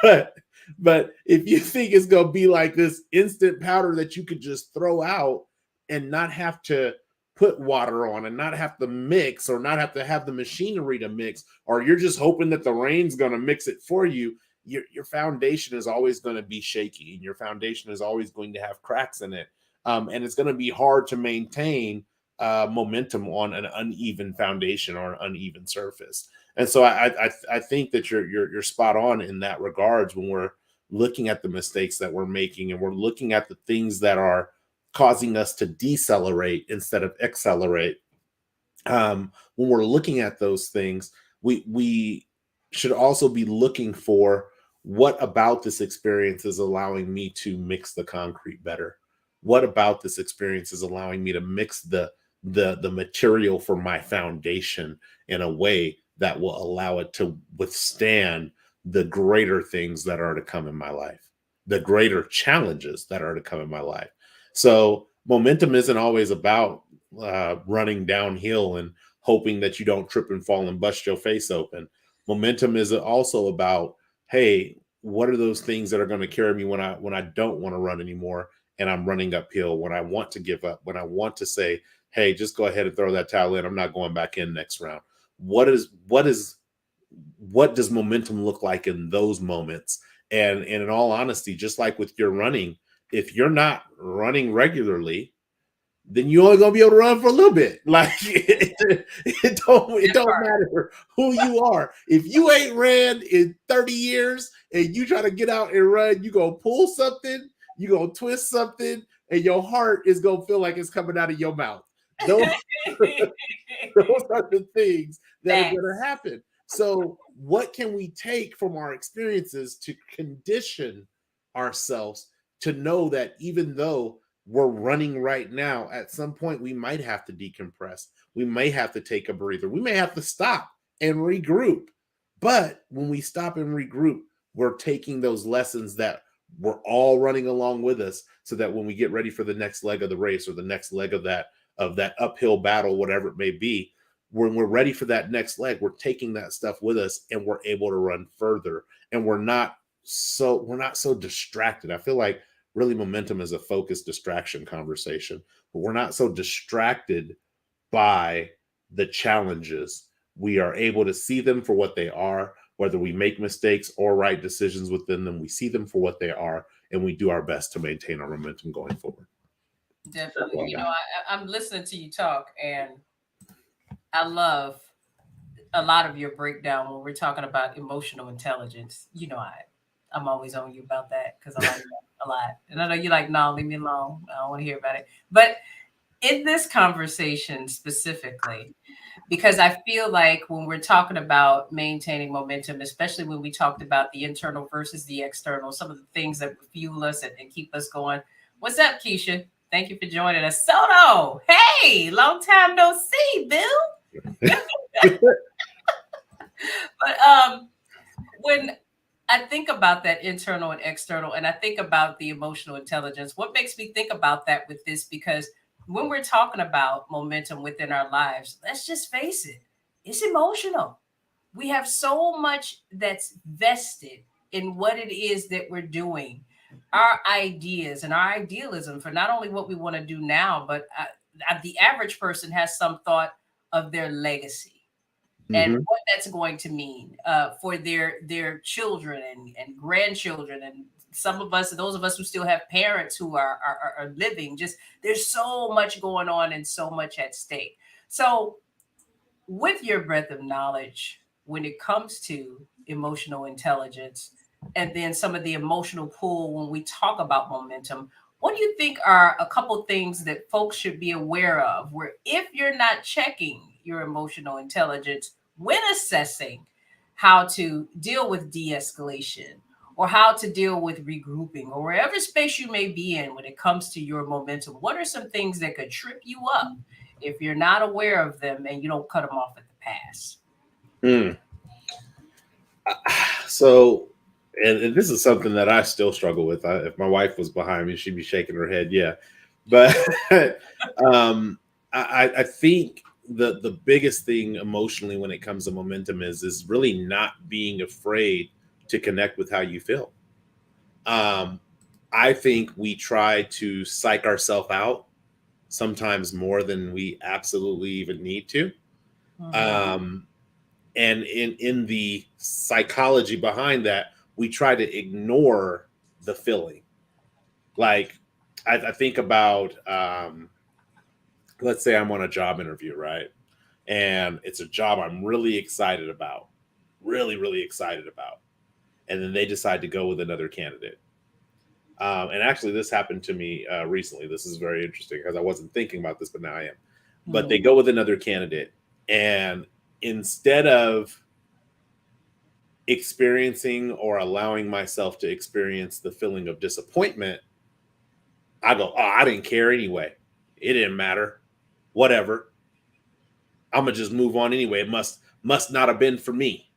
but but if you think it's going to be like this instant powder that you could just throw out and not have to put water on and not have to mix or not have to have the machinery to mix, or you're just hoping that the rain's going to mix it for you, your foundation is always going to be shaky and your foundation is always going to have cracks in it, and it's going to be hard to maintain momentum on an uneven foundation or an uneven surface. And so I think that you're spot on in that regards when we're looking at the mistakes that we're making and we're looking at the things that are causing us to decelerate instead of accelerate. When we're looking at those things, we should also be looking for what about this experience is allowing me to mix the concrete better. What about this experience is allowing me to mix the material for my foundation in a way that will allow it to withstand the greater things that are to come in my life, the greater challenges that are to come in my life. So momentum isn't always about running downhill and hoping that you don't trip and fall and bust your face open. Momentum is also about, hey, what are those things that are going to carry me when I don't want to run anymore and I'm running uphill, when I want to give up, when I want to say, hey, just go ahead and throw that towel in. I'm not going back in next round. What does momentum look like in those moments? And in all honesty, just like with your running, if you're not running regularly, then you only gonna be able to run for a little bit. Like it That don't part. matter who you are. If you ain't ran in 30 years and you try to get out and run, you gonna pull something, you gonna twist something, and your heart is gonna feel like it's coming out of your mouth. Those those are the things that are gonna Thanks. happen. So what can we take from our experiences to condition ourselves to know that even though we're running right now, at some point we might have to decompress. We may have to take a breather. We may have to stop and regroup. But when we stop and regroup, we're taking those lessons that we're all running along with us so that when we get ready for the next leg of the race or the next leg of that uphill battle, whatever it may be, when we're ready for that next leg, we're taking that stuff with us and we're able to run further. And we're not so distracted. I feel like really momentum is a focused distraction conversation, but we're not so distracted by the challenges. We are able to see them for what they are, whether we make mistakes or right decisions within them. We see them for what they are, and we do our best to maintain our momentum going forward. That's Definitely. all I got. I'm listening to you talk, and I love a lot of your breakdown when we're talking about emotional intelligence. I'm always on you about that because I like that a lot. And I know you're like, no, leave me alone. I don't want to hear about it. But in this conversation specifically, because I feel like when we're talking about maintaining momentum, especially when we talked about the internal versus the external, some of the things that fuel us and keep us going. What's up, Keisha? Thank you for joining us. Soto, hey, long time no see, Bill. But when I think about that internal and external, and I think about the emotional intelligence, what makes me think about that with this? Because when we're talking about momentum within our lives, let's just face it, it's emotional. We have so much that's vested in what it is that we're doing, our ideas and our idealism for not only what we want to do now, but the average person has some thought of their legacy and Mhm. what that's going to mean for their children and grandchildren, and some of us, those of us who still have parents who are living. Just there's so much going on and so much at stake. So, with your breadth of knowledge, when it comes to emotional intelligence, and then some of the emotional pull when we talk about momentum, what do you think are a couple things that folks should be aware of where if you're not checking your emotional intelligence when assessing how to deal with de-escalation or how to deal with regrouping, or wherever space you may be in when it comes to your momentum. What are some things that could trip you up if you're not aware of them and you don't cut them off at the pass? Mm. So, and this is something that I still struggle with. If my wife was behind me, she'd be shaking her head. Yeah, but um, I think the biggest thing emotionally when it comes to momentum is really not being afraid to connect with how you feel. Um, I think we try to psych ourselves out sometimes more than we absolutely even need to. Mhm. Um, and in the psychology behind that, we try to ignore the feeling. Like I think about let's say I'm on a job interview, right? And it's a job I'm really excited about, really excited about. And then they decide to go with another candidate. And actually, this happened to me recently. This is very interesting because I wasn't thinking about this, but now I am. But they Mhm. go with another candidate. And instead of experiencing or allowing myself to experience the feeling of disappointment, I go, oh, I didn't care anyway. It didn't matter. Whatever. I'm gonna just move on anyway. It must not have been for me.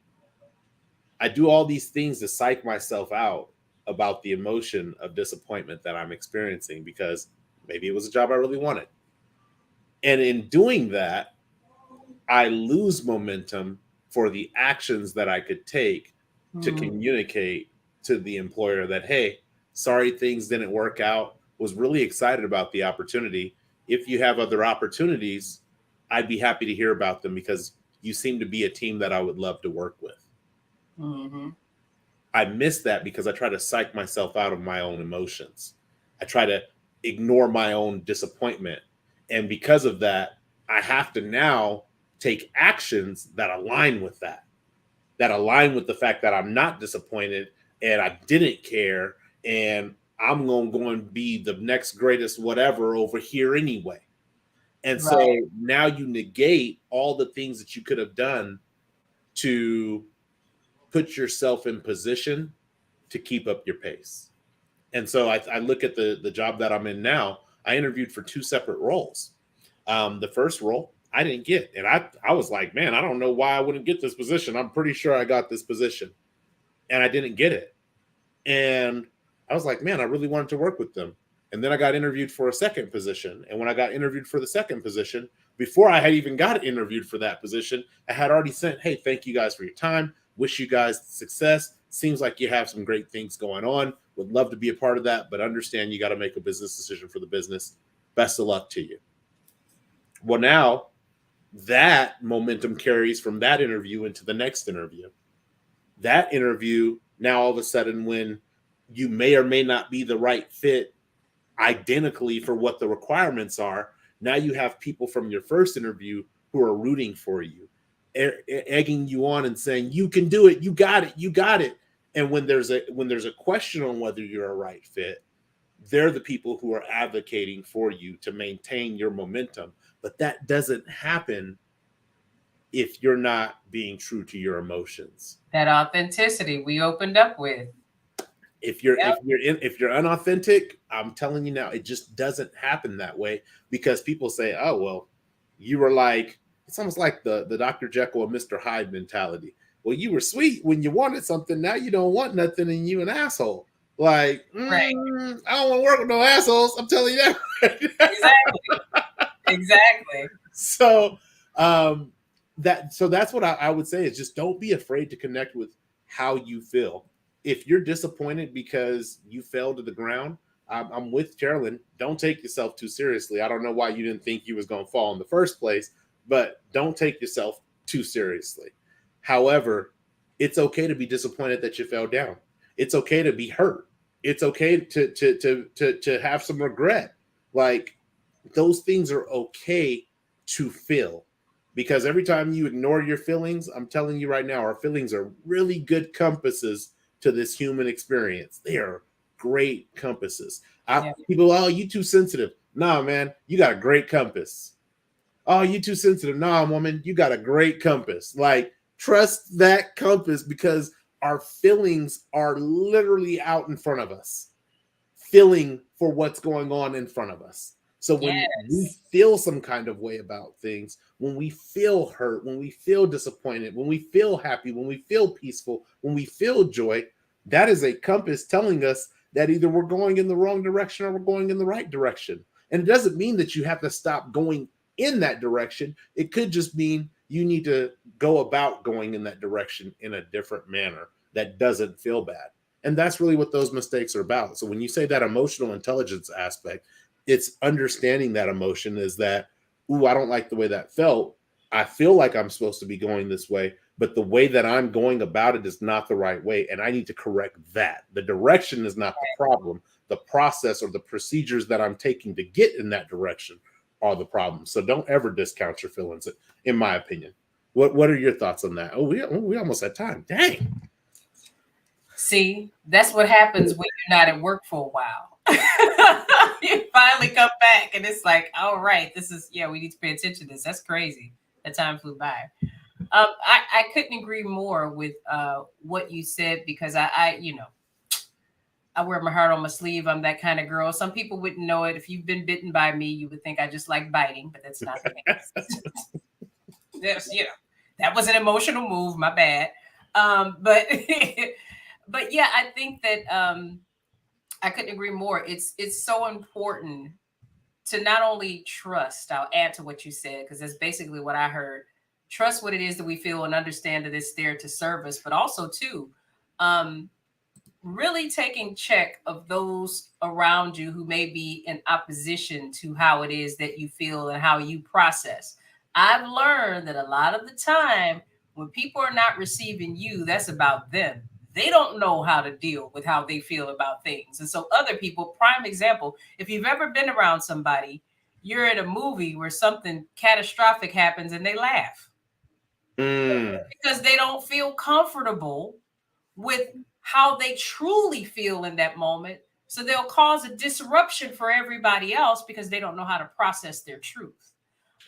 I do all these things to psych myself out about the emotion of disappointment that I'm experiencing because maybe it was a job I really wanted. And in doing that, I lose momentum for the actions that I could take to Mhm. communicate to the employer that, hey, sorry things didn't work out, was really excited about the opportunity. If you have other opportunities, I'd be happy to hear about them because you seem to be a team that I would love to work with. Mhm. I miss that because I try to psych myself out of my own emotions. I try to ignore my own disappointment. And because of that, I have to now take actions that align with that align with the fact that I'm not disappointed and I didn't care and I'm going to go and be the next greatest whatever over here anyway. And so Right. now you negate all the things that you could have done to put yourself in position to keep up your pace. And so I look at the job that I'm in now. I interviewed for two separate roles. The first role I didn't get, and I was like, man, I don't know why I wouldn't get this position. I'm pretty sure I got this position, and I didn't get it. And I was like, man, I really wanted to work with them. And then I got interviewed for a second position. And when I got interviewed for the second position, before I had even got interviewed for that position, I had already sent, hey, thank you guys for your time. Wish you guys success. Seems like you have some great things going on. Would love to be a part of that, but understand you got to make a business decision for the business. Best of luck to you. Well, now that momentum carries from that interview into the next interview. That interview, now all of a sudden, when you may or may not be the right fit identically for what the requirements are, now you have people from your first interview who are rooting for you, egging you on and saying, you can do it, you got it, you got it. And when there's a question on whether you're a right fit, they're the people who are advocating for you to maintain your momentum. But that doesn't happen if you're not being true to your emotions. That authenticity we opened up with. If you're Yep. if you're unauthentic, I'm telling you now, it just doesn't happen that way because people say, oh well, you were like, it's almost like the Dr. Jekyll and Mr. Hyde mentality. Well, you were sweet when you wanted something, now you don't want nothing and you an asshole. Like, Right. I don't want to work with no assholes, I'm telling you that right. Exactly. Exactly. So that's what I would say is just don't be afraid to connect with how you feel. If you're disappointed because you fell to the ground, I'm with Taralyn. Don't take yourself too seriously. I don't know why you didn't think you was going to fall in the first place, but don't take yourself too seriously. However, it's okay to be disappointed that you fell down. It's okay to be hurt. It's okay to have some regret. Like those things are okay to feel because every time you ignore your feelings, I'm telling you right now, our feelings are really good compasses to this human experience. They are great compasses. Yeah. People, oh, you too sensitive. Nah, man, you got a great compass. Oh, you too sensitive. Nah, woman, you got a great compass. Like, trust that compass because our feelings are literally out in front of us, feeling for what's going on in front of us. So when we Yes. feel some kind of way about things, when we feel hurt, when we feel disappointed, when we feel happy, when we feel peaceful, when we feel joy, that is a compass telling us that either we're going in the wrong direction or we're going in the right direction. And it doesn't mean that you have to stop going in that direction. It could just mean you need to go about going in that direction in a different manner that doesn't feel bad. And that's really what those mistakes are about. So when you say that emotional intelligence aspect, it's understanding that emotion is that, ooh, I don't like the way that felt. I feel like I'm supposed to be going this way, but the way that I'm going about it is not the right way. And I need to correct that. The direction is not the problem. The process or the procedures that I'm taking to get in that direction are the problem. So don't ever discount your feelings, in my opinion. What are your thoughts on that? Oh, we almost had time. Dang. See, that's what happens when you're not at work for a while. You finally come back and it's like, all right, this is, yeah, we need to pay attention to this. That's crazy. The time flew by. I couldn't agree more with what you said because I wear my heart on my sleeve. I'm that kind of girl. Some people wouldn't know it. If you've been bitten by me, you would think I just like biting, but that's not the case. That's, that was an emotional move. My bad. But but yeah, I think that I couldn't agree more. It's so important to not only trust. I'll add to what you said because that's basically what I heard. Trust what it is that we feel and understand that it's there to serve us, but also too, um, really taking check of those around you who may be in opposition to how it is that you feel and how you process. I've learned that a lot of the time when people are not receiving you, that's about them. They don't know how to deal with how they feel about things. And so other people, prime example, if you've ever been around somebody, you're in a movie where something catastrophic happens and they laugh Mm, because they don't feel comfortable with how they truly feel in that moment. So they'll cause a disruption for everybody else because they don't know how to process their truth.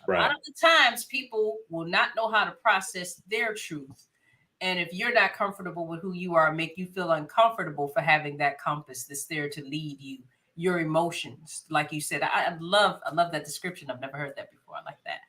A lot right. of the times, people will not know how to process their truth. And if you're not comfortable with who you are, make you feel uncomfortable for having that compass that's there to lead you, your emotions. Like you said, I love that description. I've never heard that before. I like that.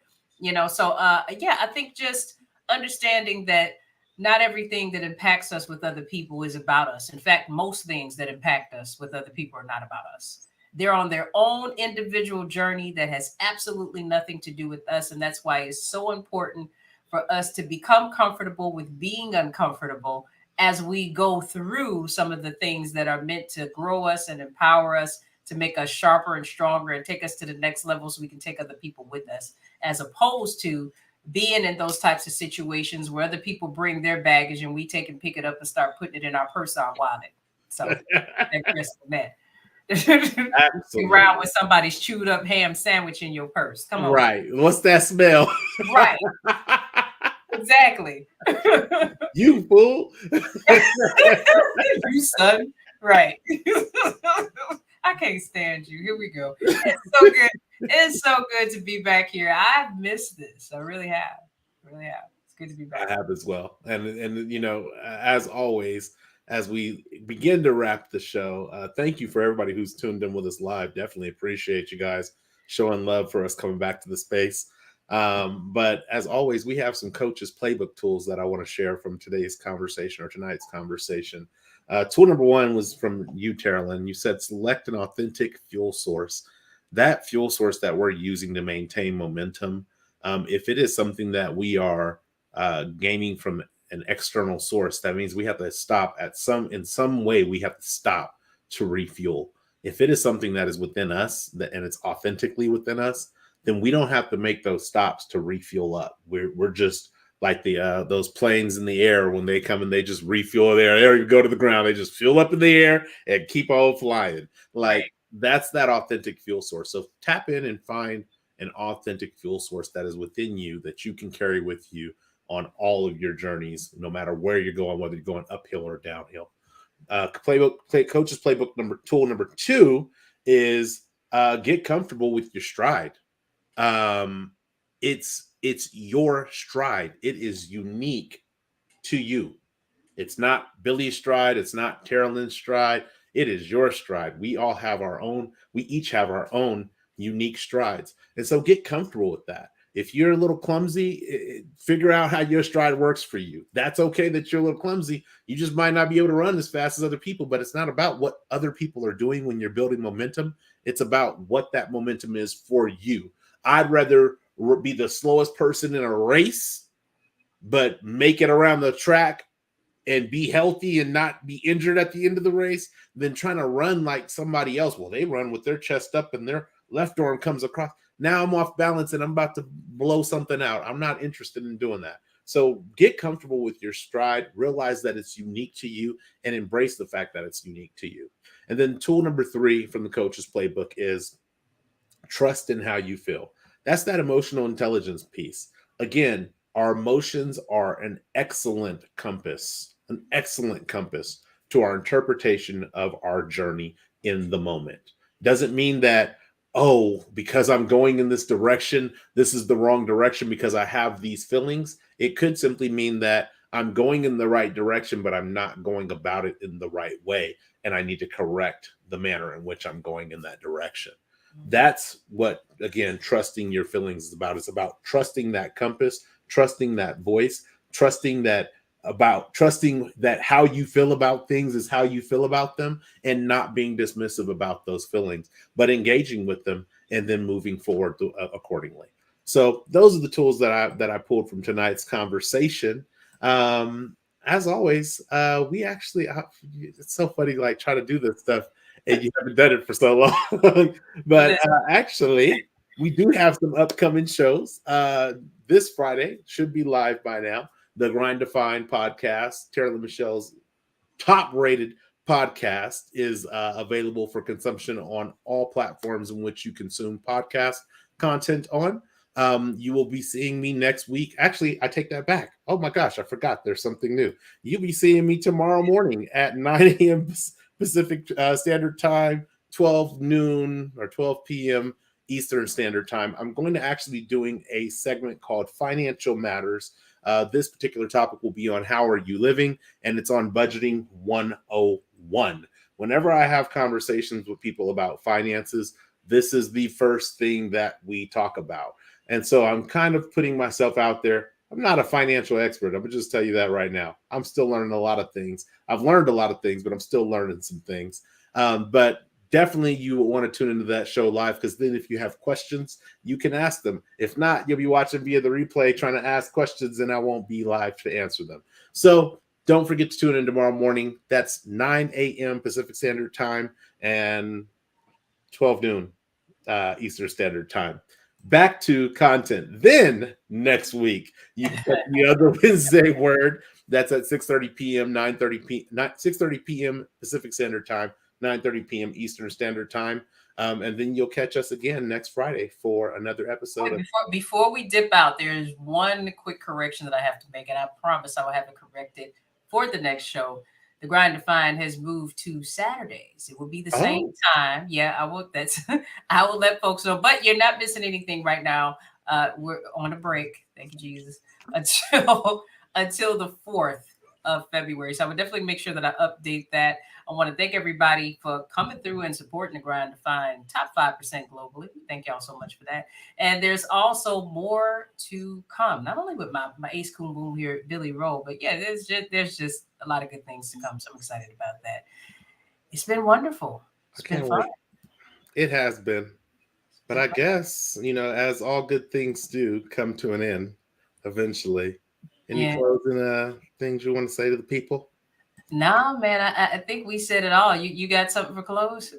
So yeah, I think just understanding that not everything that impacts us with other people is about us. In fact, most things that impact us with other people are not about us. They're on their own individual journey that has absolutely nothing to do with us. And that's why it's so important for us to become comfortable with being uncomfortable as we go through some of the things that are meant to grow us and empower us to make us sharper and stronger and take us to the next level so we can take other people with us, as opposed to being in those types of situations where other people bring their baggage and we take and pick it up and start putting it in our purse or our wallet. So that's that. Around Absolutely. with somebody's chewed up ham sandwich in your purse. Come on. Right. What's that smell? Right. Exactly. You fool. You son. Right. I can't stand you. Here we go. It's so good. It's so good to be back here. I've missed this. I really have. Really have. It's good to be I back. have as well. And as always, as we begin to wrap the show, thank you for everybody who's tuned in with us live. Definitely appreciate you guys showing love for us coming back to the space. But as always, we have some coaches playbook tools that I want to share from today's conversation or tonight's conversation. Tool number one was from you, Taralyn. You said select an authentic fuel source. That fuel source that we're using to maintain momentum, if it is something that we are gaining from an external source, that means we have to stop in some way. We have to stop to refuel. If it is something that is within us and it's authentically within us, then we don't have to make those stops to refuel up. We're just like the those planes in the air when they come and they just refuel there. They go to the ground. They just fuel up in the air and keep on flying. Like Right. that's that authentic fuel source. So tap in and find an authentic fuel source that is within you that you can carry with you on all of your journeys, no matter where you're going, whether you're going uphill or downhill. Coach's playbook tool number two is get comfortable with your stride. Um, it's your stride. It is unique to you. It's not Billy's stride. It's not Taralyn's stride. It is your stride. We all have our own. We each have our own unique strides. And so get comfortable with that. If you're a little clumsy, figure out how your stride works for you. That's okay that you're a little clumsy. You just might not be able to run as fast as other people, but it's not about what other people are doing when you're building momentum. It's about what that momentum is for you. I'd rather be the slowest person in a race, but make it around the track and be healthy and not be injured at the end of the race than trying to run like somebody else. Well, they run with their chest up and their left arm comes across. Now I'm off balance and I'm about to blow something out. I'm not interested in doing that. So get comfortable with your stride, realize that it's unique to you, and embrace the fact that it's unique to you. And then tool number 3 from the coach's playbook is trust in how you feel. That's that emotional intelligence piece. Again, our emotions are an excellent compass to our interpretation of our journey in the moment. Doesn't mean that, oh, because I'm going in this direction, this is the wrong direction because I have these feelings. It could simply mean that I'm going in the right direction, but I'm not going about it in the right way. And I need to correct the manner in which I'm going in that direction. That's what, again, trusting your feelings is about. It's about trusting that compass, trusting that voice, trusting that how you feel about things is how you feel about them, and not being dismissive about those feelings, but engaging with them and then moving forward accordingly. So those are the tools that I pulled from tonight's conversation. As always, we actually, it's so funny, like try to do this stuff and you haven't done it for so long. But actually, we do have some upcoming shows. This Friday should be live by now. The Grind Defined podcast, Taralyn Michelle's top-rated podcast, is available for consumption on all platforms in which you consume podcast content on. You will be seeing me next week. Actually, I take that back. Oh my gosh, I forgot. There's something new. You'll be seeing me tomorrow morning at 9 a.m. Pacific Standard Time, 12 noon or 12 p.m. Eastern Standard Time. I'm going to actually be doing a segment called Financial Matters. This particular topic will be on how are you living, and it's on budgeting 101. Whenever I have conversations with people about finances, this is the first thing that we talk about. And so I'm kind of putting myself out there. I'm not a financial expert. I'm going to just tell you that right now. I'm still learning a lot of things. I've learned a lot of things, but I'm still learning some things. But definitely you want to tune into that show live, because then if you have questions, you can ask them. If not, you'll be watching via the replay trying to ask questions, and I won't be live to answer them. So don't forget to tune in tomorrow morning. That's 9 a.m. Pacific Standard Time and 12 noon Eastern Standard Time. Back to content. Then next week, you get the other Wednesday word. That's at 6:30 p.m., 6:30 p.m. Pacific Standard Time, 9:30 p.m. Eastern Standard Time. And then you'll catch us again next Friday for another episode. Before we dip out, there's one quick correction that I have to make, and I promise I will have it corrected for the next show. The Grind Defined has moved to Saturdays. It will be the same time. Yeah, I will. I will let folks know. But you're not missing anything right now. We're on a break. Thank you, Jesus. Until the 4th of February. So I would definitely make sure that I update that. I want to thank everybody for coming through and supporting the Grind Defined top 5% globally. Thank y'all so much for that. And there's also more to come, not only with my ace coon boom here, Billy Wroe, but yeah, there's just a lot of good things to come. So I'm excited about that. It's been wonderful. It's been fun. Wait. It has been. But I guess, as all good things do, come to an end eventually. Any closing things you want to say to the people? Nah, man, I think we said it all. You got something for close?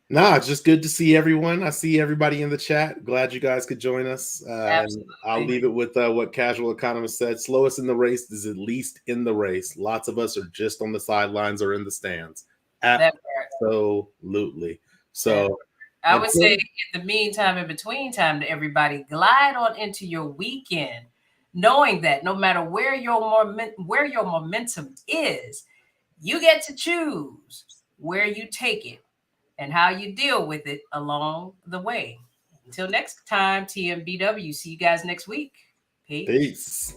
Nah, it's just good to see everyone. I see everybody in the chat. Glad you guys could join us. And I'll leave it with what Casual Economist said. Slowest in the race is at least in the race. Lots of us are just on the sidelines or in the stands. Absolutely. So I would say in the meantime, in between time, to everybody, glide on into your weekend, knowing that no matter where your momentum is, you get to choose where you take it and how you deal with it along the way. Until next time, TMBW. See you guys next week. Peace.